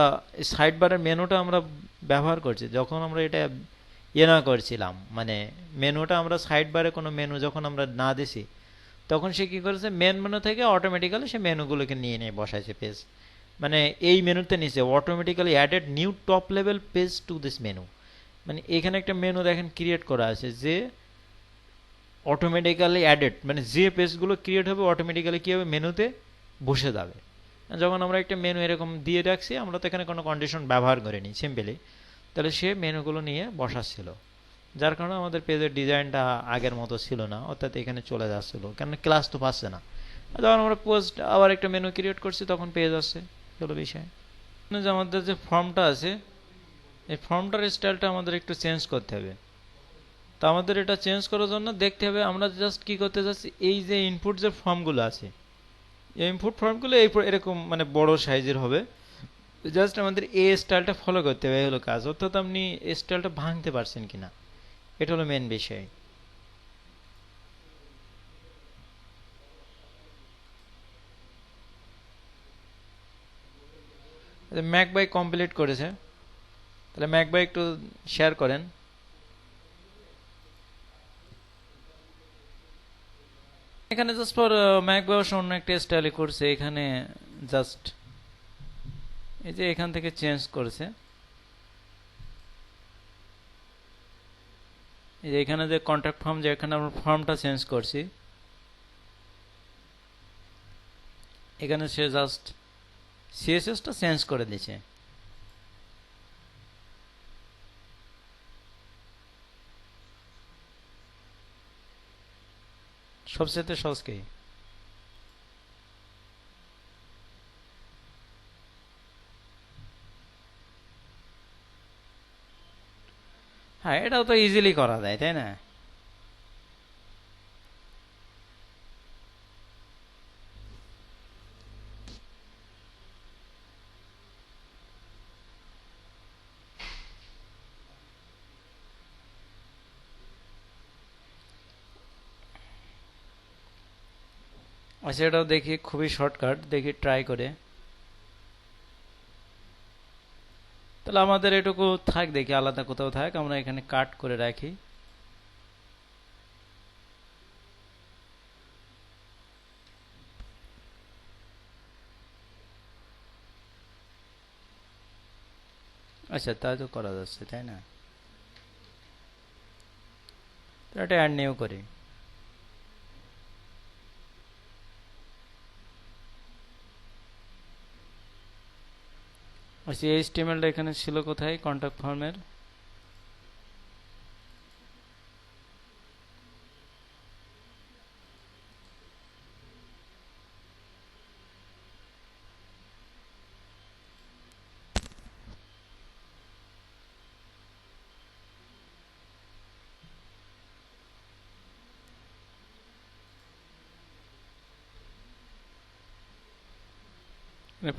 সাইড বারের মেনুটা আমরা ব্যবহার করছি, যখন আমরা এটা না করছিলাম, মানে মেনুটা আমরা সাইড বারে কোনো মেনু যখন আমরা না দিছি তখন সে কি করেছে, মেন মেনু থেকে অটোমেটিক্যালি সে মেনুগুলোকে নিয়ে নিয়ে বসাইছে পেজ, মানে এই মেনুতে নিচে automatically added new top level page to this menu. মানে এখানে একটা মেনু দেখেন ক্রিয়েট করা আছে যে অটোমেটিক্যালি অ্যাডেড, মানে যে পেজগুলো ক্রিয়েট হবে অটোমেটিক্যালি কী হবে, মেনুতে বসে যাবে। যখন আমরা একটা মেনু এরকম দিয়ে রাখছি, আমরা তো এখানে কোনো কন্ডিশন ব্যবহার করিনি, সিম্পলি তাহলে সে মেনুগুলো নিয়ে বসাচ্ছিল, যার কারণে আমাদের পেজের ডিজাইনটা আগের মতো ছিল না, অর্থাৎ এখানে চলে যাচ্ছিল, কারণ ক্লাস তো পাচ্ছে না। যখন আমরা পোস্ট আবার একটা মেনু ক্রিয়েট করছি তখন পেজ আসছে, হলো বিষয়। যে আমাদের যে ফর্মটা আছে, এই ফর্মটার স্টাইলটা আমাদের একটু চেঞ্জ করতে হবে। তো আমাদের এটা চেঞ্জ করার জন্য দেখতে হবে আমরা জাস্ট কি করতে যাচ্ছি, এই যে ইনপুট যে ফর্মগুলো আছে, এই ইনপুট ফর্মগুলো এরকম মানে বড় সাইজের হবে, জাস্ট আমাদের এই স্টাইলটা ফলো করতে হবে, এই হলো কাজ। অর্থাৎ আপনি এই স্টাইলটা ভাঙতে পারছেন কিনা, এটা হলো মেন বিষয়। ম্যাক বাই কমপ্লিট করেছে, তাহলে ম্যাক বাই একটু শেয়ার করেন। এখানে জাস্ট ফর ম্যাক বাই অন্য একটা স্টাইলে করছে, এখানে জাস্ট এই যে এখান থেকে চেঞ্জ করেছে, এই যে এখানে যে কন্ট্যাক্ট ফর্ম, যে এখানে আমরা ফর্মটা চেঞ্জ করছি, এখানে সে জাস্ট সিএসএসটা চেঞ্জ করে দিয়েছে। সবচেয়ে সহজ কি, হ্যাঁ এটাও তো ইজিলি করা যায়, তাই না? আচ্ছা এটাও দেখি, খুবই শর্টকাট, দেখি ট্রাই করে। তাহলে আমাদের এটুকু থাক, দেখি আলাদা কোথাও থাক, আমরা এখানে কাট করে রাখি। আচ্ছা তাই তো করা যাচ্ছে, তাই না? তো এটা অ্যাড নিউ করি। আচ্ছা এই এইচটিএমএলটা এখানে ছিল কোথায়, কন্ট্যাক্ট ফর্মের?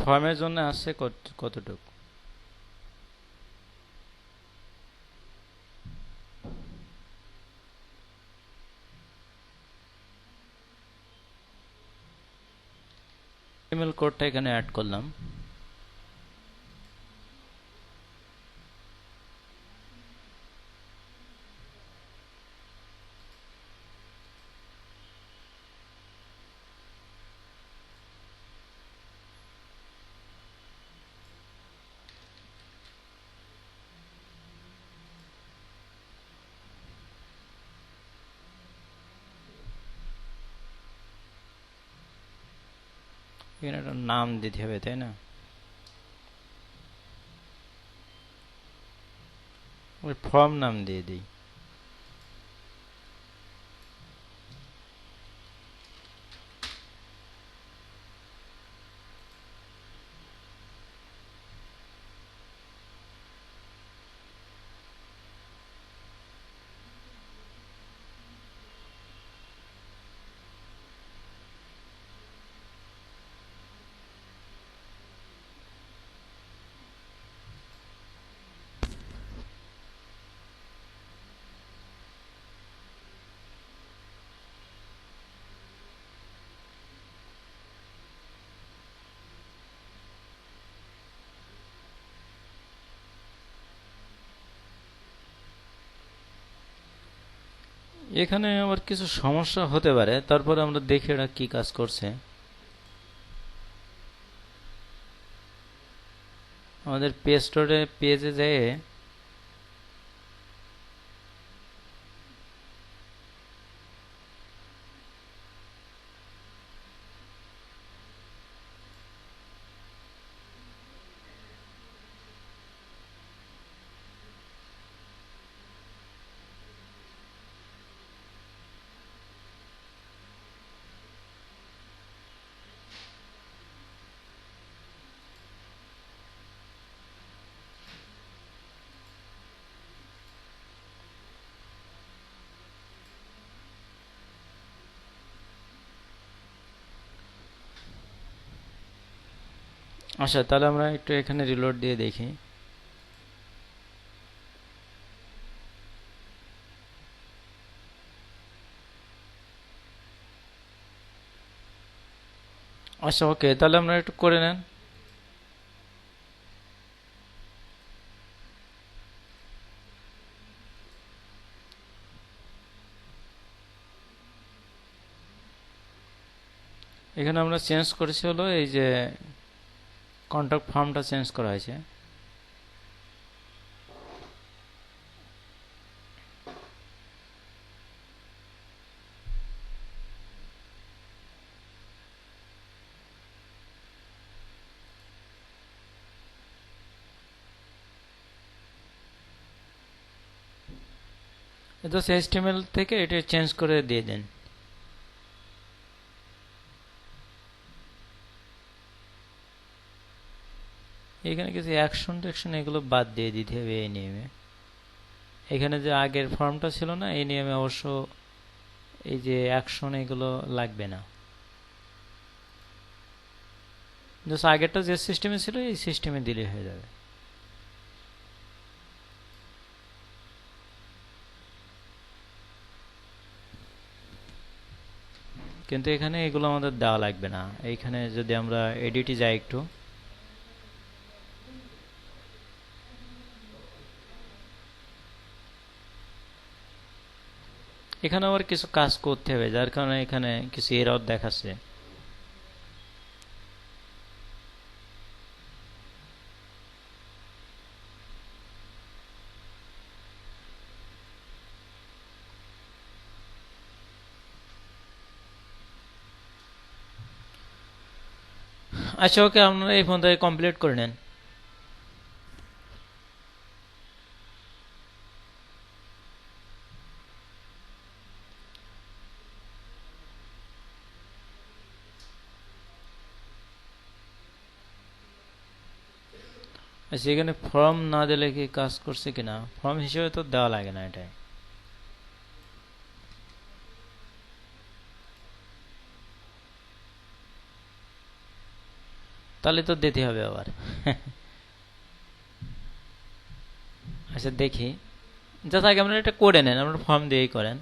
ফর্মের জন্য আসছে কতটুকু? ইমেল কোডটা এখানে অ্যাড করলাম। এখানে একটা নাম দিতে হবে, তাই না? ওই ফর্ম নাম দিয়ে দিই। এখানে আবার কিছু সমস্যা হতে পারে, তারপরে আমরা দেখি এটা কি কাজ করছে। আমাদের প্লে স্টোরে পেজে যেয়ে আচ্ছা, তাহলে আমরা একটু এখানে রিলোড দিয়ে দেখি। আচ্ছা, ওকে, তাহলে আমরা একটু করে নেন। এখানে আমরা চেঞ্জ করেছি হলো এই যে কন্ট্যাক্ট ফর্মটা চেঞ্জ করা হয়েছে। এটা HTML থেকে এটা চেঞ্জ করে দিয়ে দেন। এখানে কিছু অ্যাকশন ট্যাকশন এগুলো বাদ দিয়ে দিতে হবে এই নিয়মে। এখানে যে আগের ফর্মটা ছিল না, এই নিয়মে অবশ্য এই যে অ্যাকশন এগুলো লাগবে না। জাস্ট আগেরটা যে সিস্টেমে ছিল এই সিস্টেমে দিলে হয়ে যাবে। কিন্তু এখানে এগুলো আমাদের দেওয়া লাগবে না। এইখানে যদি আমরা এডিটে যাই একটু, এখানে আবার কিছু কাজ করতে হবে, যার কারণে এখানে কিছু এরর দেখাচ্ছে। আচ্ছা, ওকে, আপনারা এই ফোন থেকে কমপ্লিট করে নেন। আচ্ছা, এখানে ফর্ম না দিলে কি কাজ করছে কিনা? ফর্ম হিসেবে তো দেওয়া লাগে না এটাই। তাহলে তো দিতে হবে আবার। আচ্ছা, দেখি। যা আগে আপনারা এটা করে নেন, আপনারা ফর্ম দিয়েই করেন।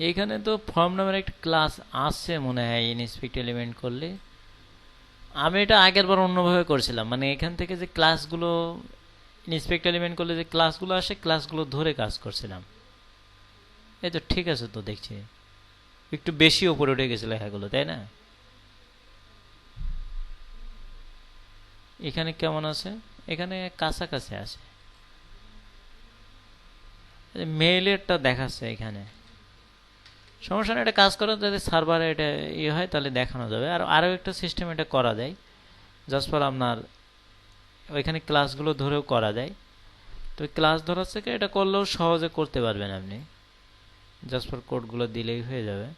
এইখানে তো ফর্ম নামের একটা ক্লাস আছে মনে হয় ইনস্পেক্ট এলিমেন্ট করলে। আমি এটা আগের বার অন্যভাবে করেছিলাম, মানে এখান থেকে যে ক্লাসগুলো ইনস্পেক্ট এলিমেন্ট করলে যে ক্লাসগুলো আসে, ক্লাসগুলো ধরে কাজ করছিলাম। এই তো ঠিক আছে, তো দেখছি একটু বেশি উপরে উঠে গেছে লেখাগুলো, তাই না? এখানে কেমন আছে? এখানে কাছাকাছি আছে। মেইলেরটা দেখাচ্ছে এখানে। সমস্যা না, এটা কাজ করো, যদি সার্ভারে এটা ইয়ে হয় তাহলে দেখানো যাবে। আর আরও একটা সিস্টেম এটা করা যায়, জাস্ট ফর আপনার ওইখানে ক্লাসগুলো ধরেও করা যায়। তো ক্লাস ধরার থেকে এটা করলেও সহজে করতে পারবেন আপনি, জাস্ট ফর কোডগুলো দিলেই হয়ে যাবে।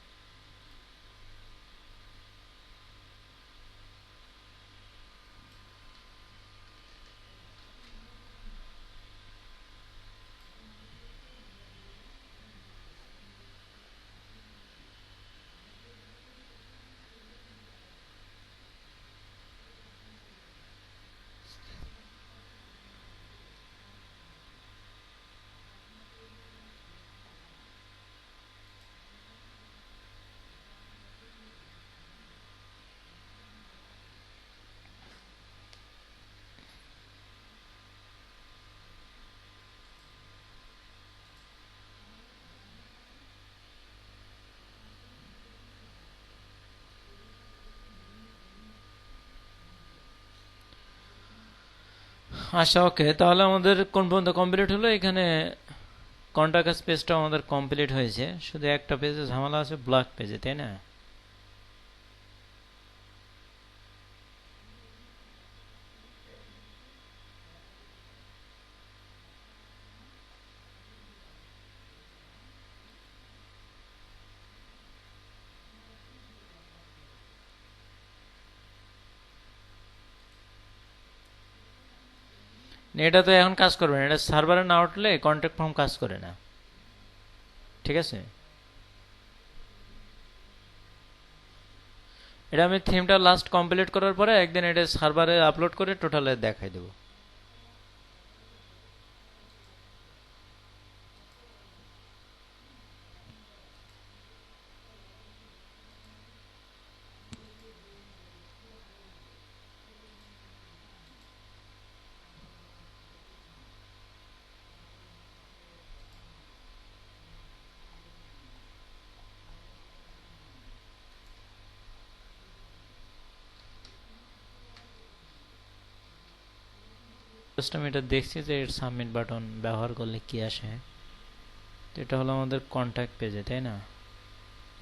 আচ্ছা, ওকে, তাহলে আমাদের কোন পর্যন্ত কমপ্লিট হলো? এখানে কন্টাক্ট পেজটা আমাদের কমপ্লিট হয়েছে, শুধু একটা পেজে ঝামেলা আছে, ব্লক পেজে, তাই না? এটা তো এখন কাজ করবে না, এটা সার্ভারে না উঠলে কন্ট্যাক্ট ফর্ম কাজ করে না, ঠিক আছে? এটা আমি থিমটা লাস্ট কমপ্লিট করার পরে একদিন এটা সার্ভারে আপলোড করে টোটালে দেখাই দেবো। জাস্ট আমি এটা দেখছি যে এর সাবমিট বাটন ব্যবহার করলে কি আসে। তো এটা হলো আমাদের কন্ট্যাক্ট পেজে, তাই না?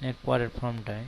এর পরের ফর্মটায়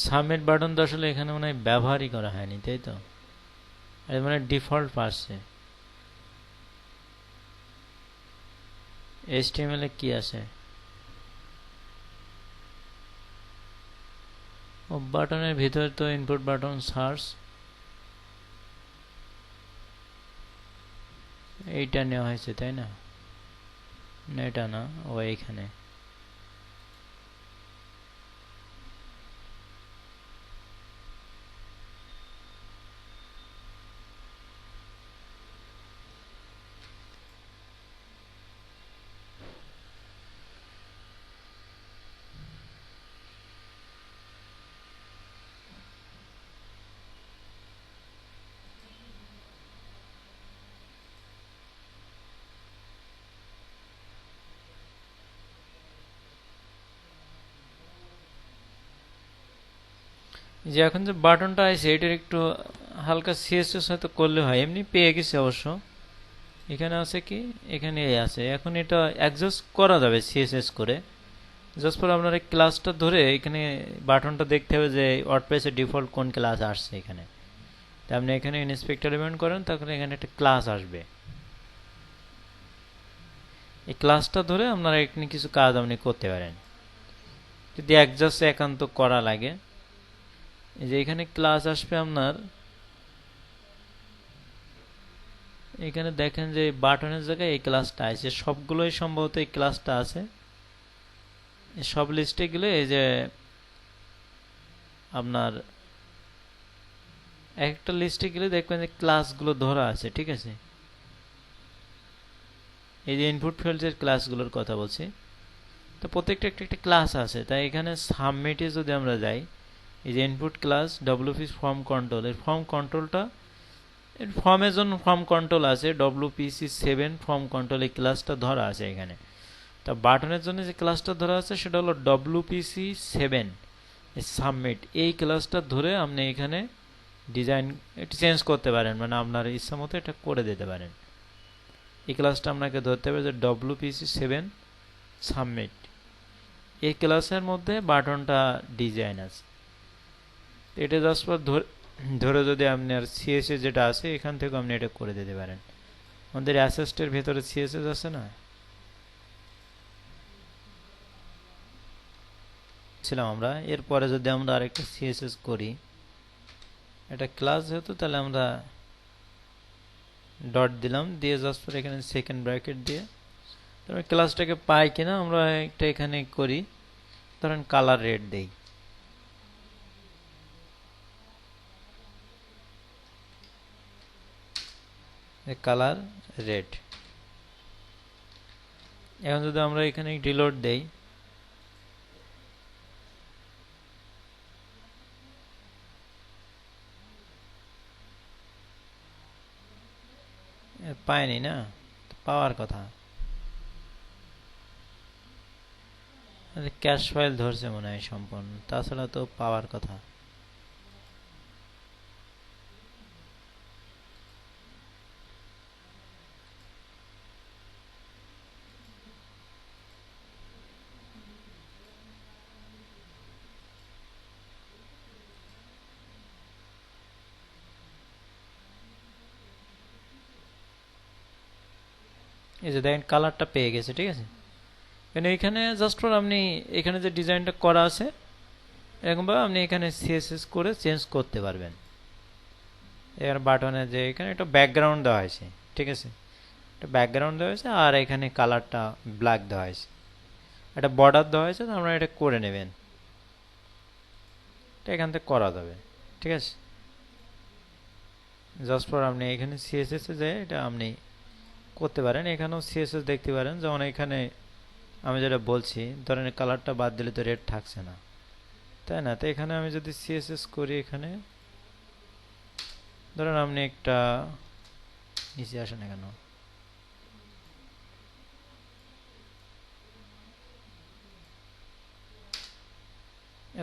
সাবমিট বাটন তো আসলে এখানে মনে হয় ব্যবহারই করা হয়নি, তাই তো? আর মানে ডিফল্ট পাচ্ছে। HTML এ কি আছে? ও বাটনের ভিতরে তো ইনপুট বাটন, সার্চ, এইটা নেওয়া হয়েছে, তাই না? না, এটা না, ও এইখানে। যে এখন যে বাটনটা আছে এটার একটু হালকা CSS হয়তো করলে হয়, এমনি পেয়ে গেছে অবশ্য। এখানে আছে কি, এখানে আছে। এখন এটা অ্যাডজাস্ট করা যাবে CSS করে। জাস্ট ফর আপনার এই ক্লাসটা ধরে এখানে বাটনটা দেখতে হবে যে ওয়ার্ডপ্রেসের ডিফল্ট কোন ক্লাস আসছে এখানে। তা আপনি এখানে ইন্সপেক্টর ইভেন্ট করেন, তখন এখানে একটা ক্লাস আসবে। এই ক্লাসটা ধরে আপনারা এখানে কিছু কাজ আপনি করতে পারেন যদি অ্যাডজাস্ট একান্ত করা লাগে। এই যে এখানে ক্লাস আসবে আপনার, এখানে দেখেন যে বাটনের জায়গায় এই ক্লাসটা আছে, সবগুলোই সম্ভবত এই ক্লাসটা আছে। সব লিস্টে গেলে এই যে আপনার একটা লিস্টে গেলে দেখবেন যে ক্লাসগুলো ধরা আছে, ঠিক আছে? এই যে ইনপুট ফিল্ডসের ক্লাসগুলোর কথা বলছি, তো প্রত্যেকটা একটা একটা ক্লাস আছে। তাই এখানে সাবমিটে যদি আমরা যাই, এই যে input class WP form control, এর ফর্ম কন্ট্রোলটা এর ফর্মের জন্য ফর্ম কন্ট্রোল আছে, WPC7 ফর্ম কন্ট্রোল এই ক্লাসটা ধরা আছে এখানে। তা বাটনের জন্য যে ক্লাসটা ধরা আছে সেটা হলো WPC7 সাবমিট। এই ক্লাসটা ধরে আপনি এখানে ডিজাইন একটু চেঞ্জ করতে পারেন, মানে আপনার ইচ্ছা মতো এটা করে দিতে পারেন। এই ক্লাসটা আপনাকে ধরতে হবে যে WPC7 সাবমিট। এই ক্লাসের মধ্যে বাটনটা ডিজাইন আছে, এটা জাস্ট ধরে যদি আপনার সিএসএস যেটা আছে এখান থেকে আপনি এটা করে দিতে পারেন। আমাদের অ্যাসেস্টের ভেতরে সিএসএস আছে না, ছিলাম আমরা। এরপরে যদি আমরা আরেকটা সিএসএস করি, এটা ক্লাস যেহেতু তাহলে আমরা ডট দিলাম, দিয়ে জাস্ট পরে এখানে সেকেন্ড ব্র্যাকেট দিয়ে তারপরে ক্লাসটাকে পাই কিনা আমরা একটা এখানে করি, ধরেন কালার রেড দেই। Colour red. এখন যদি আমরা এখানে রিলোড দেই, পাইনি না, পাওয়ার কথা। ক্যাশ ফাইল ধরছে মনে হয় সম্পূর্ণ, তাছাড়া তো পাওয়ার কথা। এই যে দেখেন কালারটা পেয়ে গেছে, ঠিক আছে। এখানে জাস্ট ফর আপনি এখানে যে ডিজাইনটা করা আছে এরকমভাবে আপনি এখানে সিএসএস করে চেঞ্জ করতে পারবেন। এর বাটনে যে এখানে একটা ব্যাকগ্রাউন্ড দেওয়া হয়েছে, ঠিক আছে, একটা ব্যাকগ্রাউন্ড দেওয়া হয়েছে আর এখানে কালারটা ব্ল্যাক দেওয়া হয়েছে, একটা বর্ডার দেওয়া হয়েছে, আপনারা এটা করে নেবেন। এটা এখান থেকে করা যাবে, ঠিক আছে। জাস্ট ফর আপনি এখানে সিএসএস এ যায় এটা আপনি করতে পারেন। এখানেও সিএসএস দেখতে পারেন, যেমন এখানে আমি যেটা বলছি, ধরেন কালারটা বাদ দিলে তো রেড থাকছে না, তাই না। তো এখানে আমি যদি সিএসএস করি, এখানে ধরেন আপনি একটা নিচে আসেন, কেন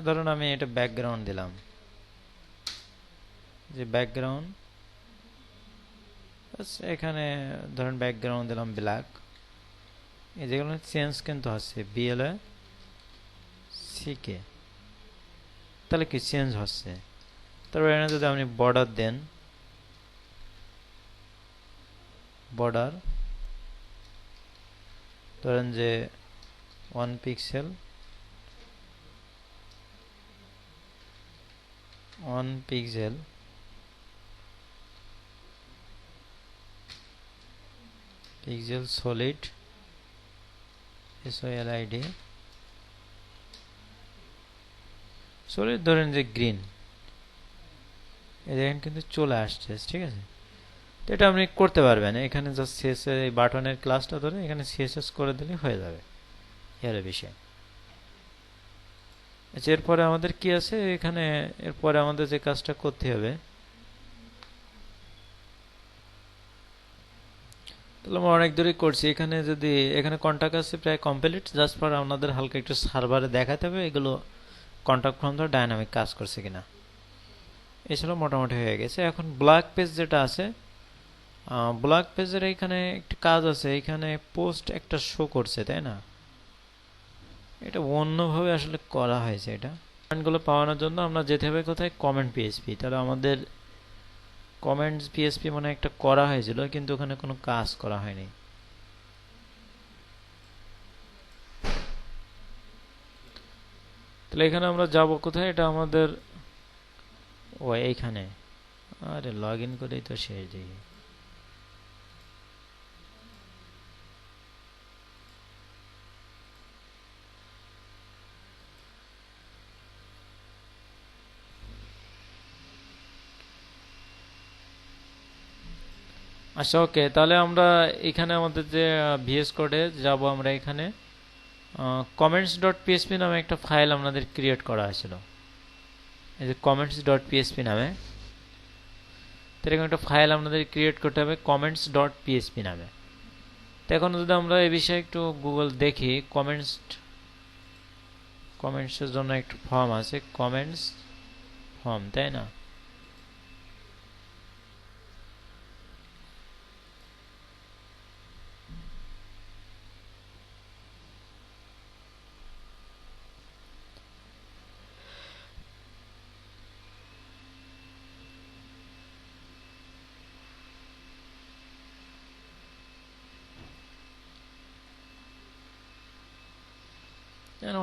ধরুন আমি এটা ব্যাকগ্রাউন্ড দিলাম, যে ব্যাকগ্রাউন্ড এখানে ধরেন ব্যাকগ্রাউন্ড দিলাম ব্ল্যাক। এই যেগুলো চেঞ্জ কিন্তু হচ্ছে বিএলএ সিকে, তাহলে কি চেঞ্জ হচ্ছে। তারপর এখানে যদি আপনি বর্ডার দেন, বর্ডার ধরেন যে 1 pixel, 1 pixel, pixel solid SOLID solid ধরেন যে গ্রিন, এই দেখেন কিন্তু চলে আসছে, ঠিক আছে। তো এটা আপনি করতে পারবেন এখানে জাস্ট সিএসএস এই বাটনের ক্লাসটা ধরে এখানে সিএসএস করে দিলে হয়ে যাবে, এর বিষয়। আচ্ছা, এরপরে আমাদের কি আছে এখানে, এরপরে আমাদের যে কাজটা করতে হবে, তাহলে আমরা অনেক দূরই করছি। এখানে যদি এখানে কন্টাক্ট আছে প্রায় কমপ্লিট, জাস্ট ফর আপনাদের হালকা একটু সার্ভারে দেখাতে হবে এগুলো কন্টাক্ট ফর্ম ধরে ডাইনামিক কাজ করছে কিনা। এছাড়াও মোটামুটি হয়ে গেছে। এখন ব্ল্যাক পেজ যেটা আছে, ব্ল্যাক পেজের এখানে একটি কাজ আছে, এখানে পোস্ট একটা শো করছে, তাই না। এটা অন্যভাবে আসলে করা হয়েছে। এটা কমেন্টগুলো পাওয়ানোর জন্য আমরা যেতে হবে কোথায়, কমেন্ট পিএসপি। তাহলে আমাদের কমেন্টস পিএসপি মানে একটা করা হয়েছিল, কিন্তু ওখানে কোনো কাজ করা হয়নি। তাহলে এখানে আমরা যাব কোথায়, এটা আমাদের ও এইখানে, আরে লগ ইন করেই তো শেষ দিই। আচ্ছা, ওকে, তাহলে আমরা এখানে আমাদের যে ভিএস কোডে যাব, আমরা এখানে কমেন্টস ডট পিএসপি নামে একটা ফাইল আমাদের ক্রিয়েট করা হয়েছিল। এই যে comments.php নামে, তো এরকম একটা ফাইল আপনাদের ক্রিয়েট করতে হবে comments.php নামে। তো এখন যদি আমরা এই বিষয়ে একটু গুগল দেখি, কমেন্টসের জন্য একটা ফর্ম আছে, কমেন্টস ফর্ম, তাই না?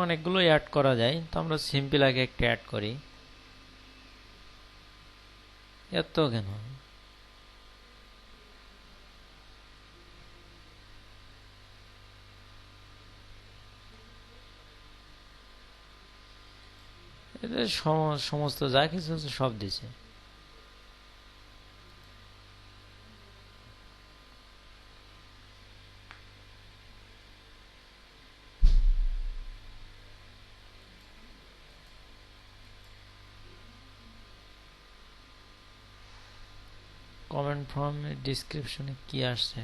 অনেকগুলো অ্যাড করা যায়, তো আমরা সিম্পল আগে একটা অ্যাড করি। এত কেন? এটা সমস্ত যা কিছু আছে সব দিছে। কমেন্ট ফর্মের ডিসক্রিপশনে কি আসছে?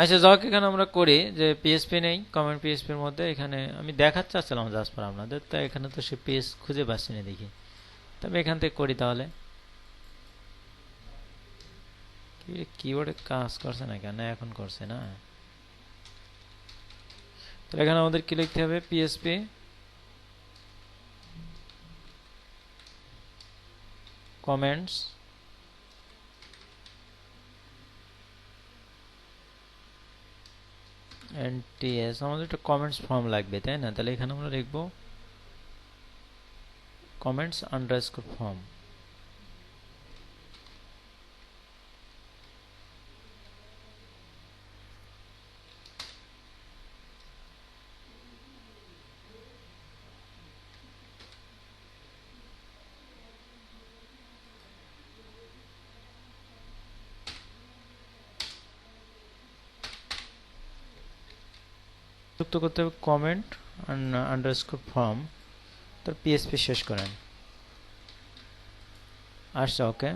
আচ্ছা যাক, এখানে আমরা করি যে পিএসপি নেই, কমেন্ট পিএসপির মধ্যে এখানে আমি দেখাতে চাচ্ছিলাম জাস্ট ফর আপনাদের, তো এখানে তো সে পেজ খুঁজে পাচ্ছি না দেখি, তবে এখান থেকে করি তাহলে। কিবোর্ডে কাজ করছে না কেন? এখন করছে না। তো এখানে আমাদের কি লিখতে হবে? পিএসপি কমেন্টস এনটিএস, আমাদের একটা কমেন্টস ফর্ম লাগবে, তাই না? তাহলে এখানে আমরা লিখব কমেন্টস আন্ডারস্কোর ফর্ম। যুক্ত করতে হবে কমেন্ট আন্ডারস্কোর ফর্ম, তার পিএসপি শেষ করেন। আচ্ছা, ওকে।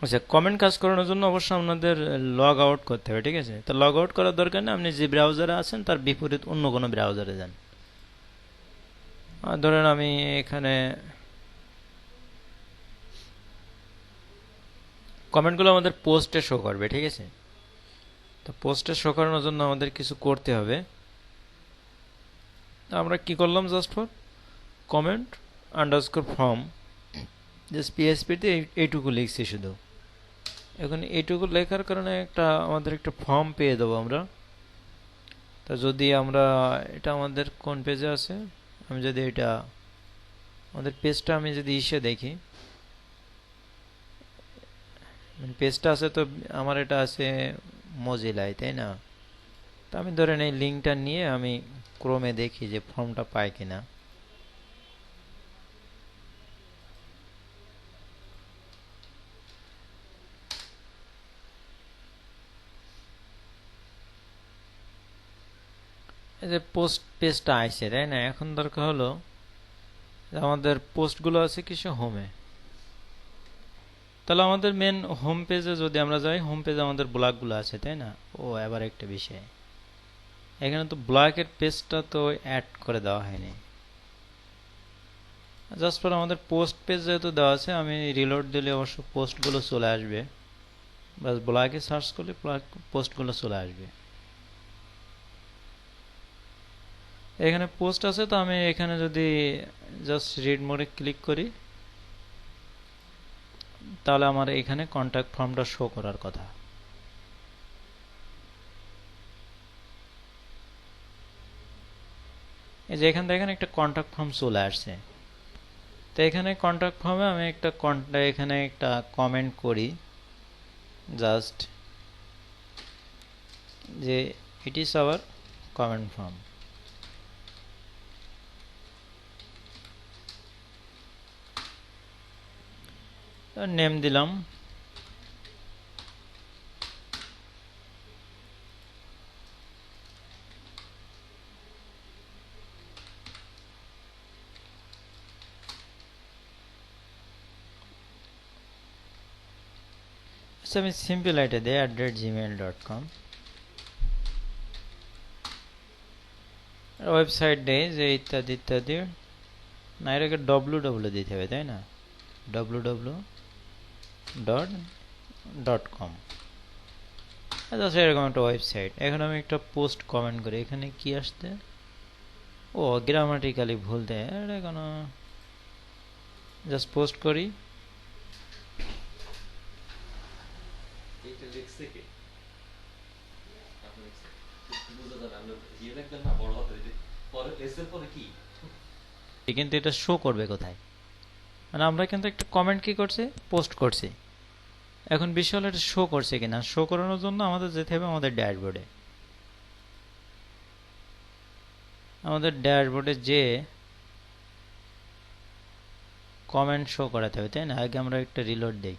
আচ্ছা, কমেন্ট কাজ করানোর জন্য অবশ্যই আপনাদের লগ আউট করতে হবে, ঠিক আছে? তো লগ আউট করার দরকার নেই, আপনি যে ব্রাউজারে আছেন তার বিপরীত অন্য কোনো ব্রাউজারে যান। ধরেন আমি এখানে কমেন্টগুলো আমাদের পোস্টে শো করবে, ঠিক আছে? তো পোস্টে শো করানোর জন্য আমাদের কিছু করতে হবে। আমরা কি করলাম? Just for comment underscore form, just পিএসপিতে এইটুকু লিখছি শুধু। এখন এইটুকু লেখার কারণে আমাদের একটা ফর্ম পেয়ে দেবো আমরা। তা যদি আমরা এটা আমাদের কোন পেজে আছে, আমি যদি এটা আমাদের পেজটা আমি যদি দেখি, পেজটা আছে তো আমার এটা আছে মজিলায়, তাই না? তো আমি ধরেন এই লিঙ্কটা নিয়ে আমি ক্রোমে দেখি যে ফর্মটা পাই কিনা। এই যে পোস্ট পেজটা আইছে, তাই না? এখন দরকার হলো আমাদের পোস্টগুলো আছে কিছু হোমে। তাহলে আমাদের মেন হোম পেজে যদি আমরা যাই, হোম পেজে আমাদের ব্লগগুলো আছে, তাই না? ও এবার একটা বিষয়, এখানে তো ব্লগের পেজটা তো অ্যাড করে দেওয়া হয়নি। জাস্ট ফর আমাদের পোস্ট পেজ যেহেতু দেওয়া আছে, আমি রিলোড দিলে অবশ্য পোস্টগুলো চলে আসবে। বাস ব্লগে সার্চ করলে পোস্টগুলো চলে আসবে। এখানে পোস্ট আছে, তো আমি এখানে যদি জাস্ট রিড মোডে ক্লিক করি, তাহলে আমার এখানে কন্ট্যাক্ট ফর্মটা শো করার কথা। এই যে এখান থেকে একটা কন্ট্যাক্ট ফর্ম চলে আসছে। তো এখানে কন্ট্যাক্ট ফর্মে আমি এখানে একটা কমেন্ট করি, জাস্ট যে it is our comment form. Name দিলাম, আমি সিম্পল এটা দিই @gmail.com। ওয়েবসাইট দেই যে ইত্যাদি ইত্যাদি, না এটাকে www দিতে হবে তাই না, www.com। আচ্ছা এরকম একটা ওয়েবসাইট। এখন আমি একটা পোস্ট কমেন্ট করি, এখানে কি আসতে, ও গ্রামাটিক্যালি ভুল দেয়, এটা কোনো জাস্ট পোস্ট করি। কিন্তু এটা শো করবে কোথায়, মানে আমরা কিন্তু একটা কমেন্ট কি করছি, পোস্ট করছি। এখন বিষয় হলো এটা শো করছে কিনা, শো করানোর জন্য আমাদের যেতে হবে আমাদের ড্যাশবোর্ডে। আমাদের ড্যাশবোর্ডে যে কমেন্ট শো করাতে হবে তাই না। আগে আমরা একটা রিলোড দেই।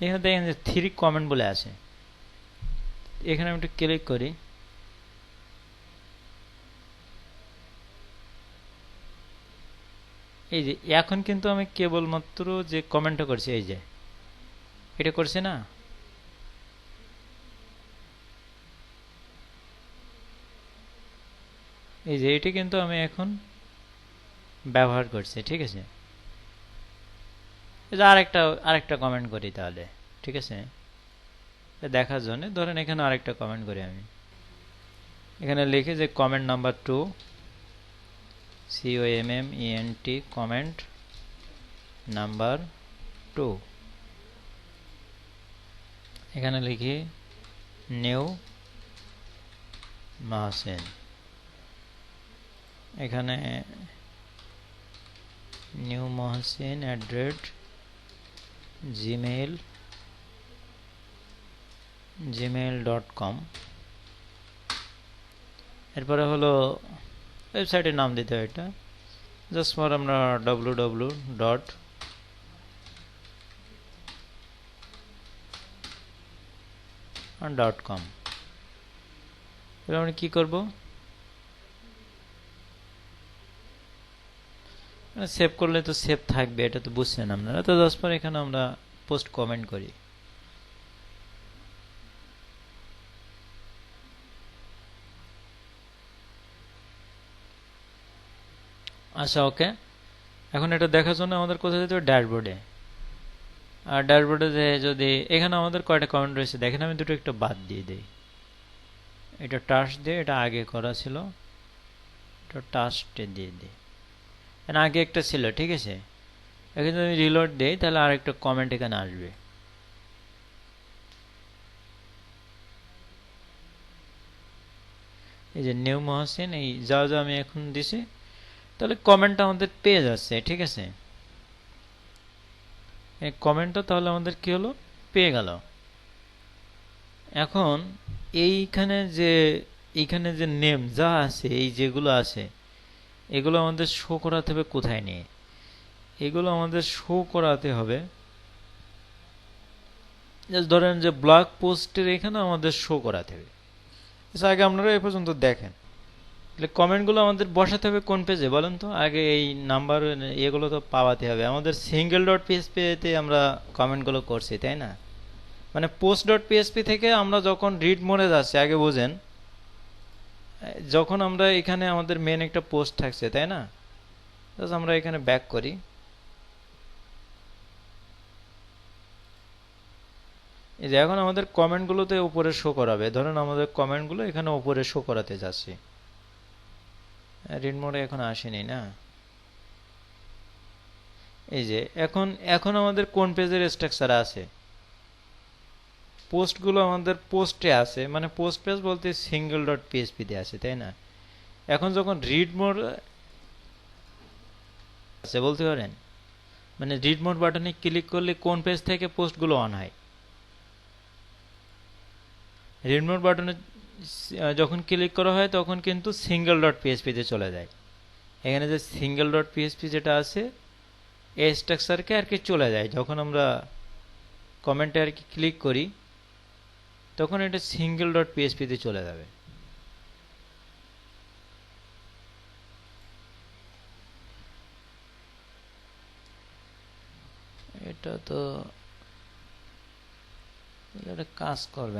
এখানে দেখেন যে 3 কমেন্ট বলে আছে, এখানে আমি একটু ক্লিক করি। এই যে এখন কিন্তু আমি কেবলমাত্র যে কমেন্টটা করছি, এই যে এটা করছে না, এই যে এটা কিন্তু আমি এখন ব্যবহার করছি, ঠিক আছে। এই যে আরেকটা কমেন্ট করি তাহলে, ঠিক আছে, দেখার জন্য। ধরেন এখানে আরেকটা কমেন্ট করি আমি, এখানে লিখে যে comment number 2, COMMENT, comment number 2। এখানে লিখি নিউ মাহসিন, এখানে নিউ মহসিন @gmail.com। এরপরে হলো ওয়েবসাইটের নাম দিতে হয়, এটা জাস্ট ফর আমরা www.com। এবার আমরা কি করব, সেভ করলে তো সেভ থাকবে, এটা তো বুঝছেন আপনারা। তো জাস্ট ফর এখানে আমরা পোস্ট কমেন্ট করি। আচ্ছা ওকে, এখন এটা দেখার জন্য আমাদের কোথায় যেতে হবে, ড্যাশবোর্ডে। আর ড্যাশবোর্ডে যে যদি এখানে আমাদের কয়টা কমেন্ট রয়েছে দেখেন, আমি দুটো একটা বাদ দিয়ে দিই। এটা টাস্ক দিয়ে, এটা আগে করা ছিল, এটা টাস্কটে দিয়ে দিই। আগে একটা ছিল, ঠিক আছে। এখন যদি আমি রিলোড দিই তাহলে আরেকটা কমেন্ট এখানে আসবে। এই যে নিউ মহসিন, এই যা যা আমি এখন দিছি, তাহলে কমেন্টটা আমাদের পেয়ে যাচ্ছে, ঠিক আছে। এই কমেন্টটা তাহলে আমাদের কি হলো, পেয়ে গেল। এখন এইখানে যে নেম যা আছে, এই যেগুলো আছে, এগুলো আমাদের শো করাতে হবে কোথায় নিয়ে, এগুলো আমাদের শো করাতে হবে ধরেন যে ব্লগ পোস্টের এখানে আমাদের শো করাতে হবে। আগে আপনারা এ পর্যন্ত দেখেন, তাহলে কমেন্টগুলো আমাদের বসাতে হবে কোন পেজে বলেন তো। আগে এই নাম্বার এগুলো তো পাওয়াতে হবে। আমাদের single.php-তে আমরা কমেন্টগুলো করছি তাই না, মানে post.php থেকে আমরা যখন রিড মোডে যাচ্ছি, আগে বুঝেন, যখন আমরা এখানে আমাদের মেন একটা পোস্ট থাকছে তাই না, আমরা এখানে ব্যাক করি। এই যে এখন আমাদের কমেন্টগুলোতে উপরে শো করাবে, ধরুন আমাদের কমেন্টগুলো এখানে উপরে শো করাতে যাচ্ছে। রিড মোডে এখন আসেনি না। এই যে এখন এখন আমাদের কোন পেজের স্ট্রাকচার আছে, পোস্টগুলো আমাদের পোস্টে আছে, মানে পোস্ট পেজ বলতে সিঙ্গেল ডট পিএইচপি তে আছে, তাই না? এখন যখন রিড মোড আছে বলতে পারেন, মানে রিড মোড বাটনে ক্লিক করলে কোন পেজ থেকে পোস্টগুলো অন হয়। রিড মোড বাটনে যখন ক্লিক করা হয় তখন কিন্তু সিঙ্গেল ডট পিএইচপি তে চলে যায়। এখানে যে সিঙ্গেল ডট পিএইচপি যেটা আছে এই স্ট্রাকচারকে আর কি চলে যায়, যখন আমরা কমেন্টে আর কি ক্লিক করি তখন এটা সিঙ্গেল ডট পিএইচপি তে চলে যাবে। এটা তো এটা কাজ করবে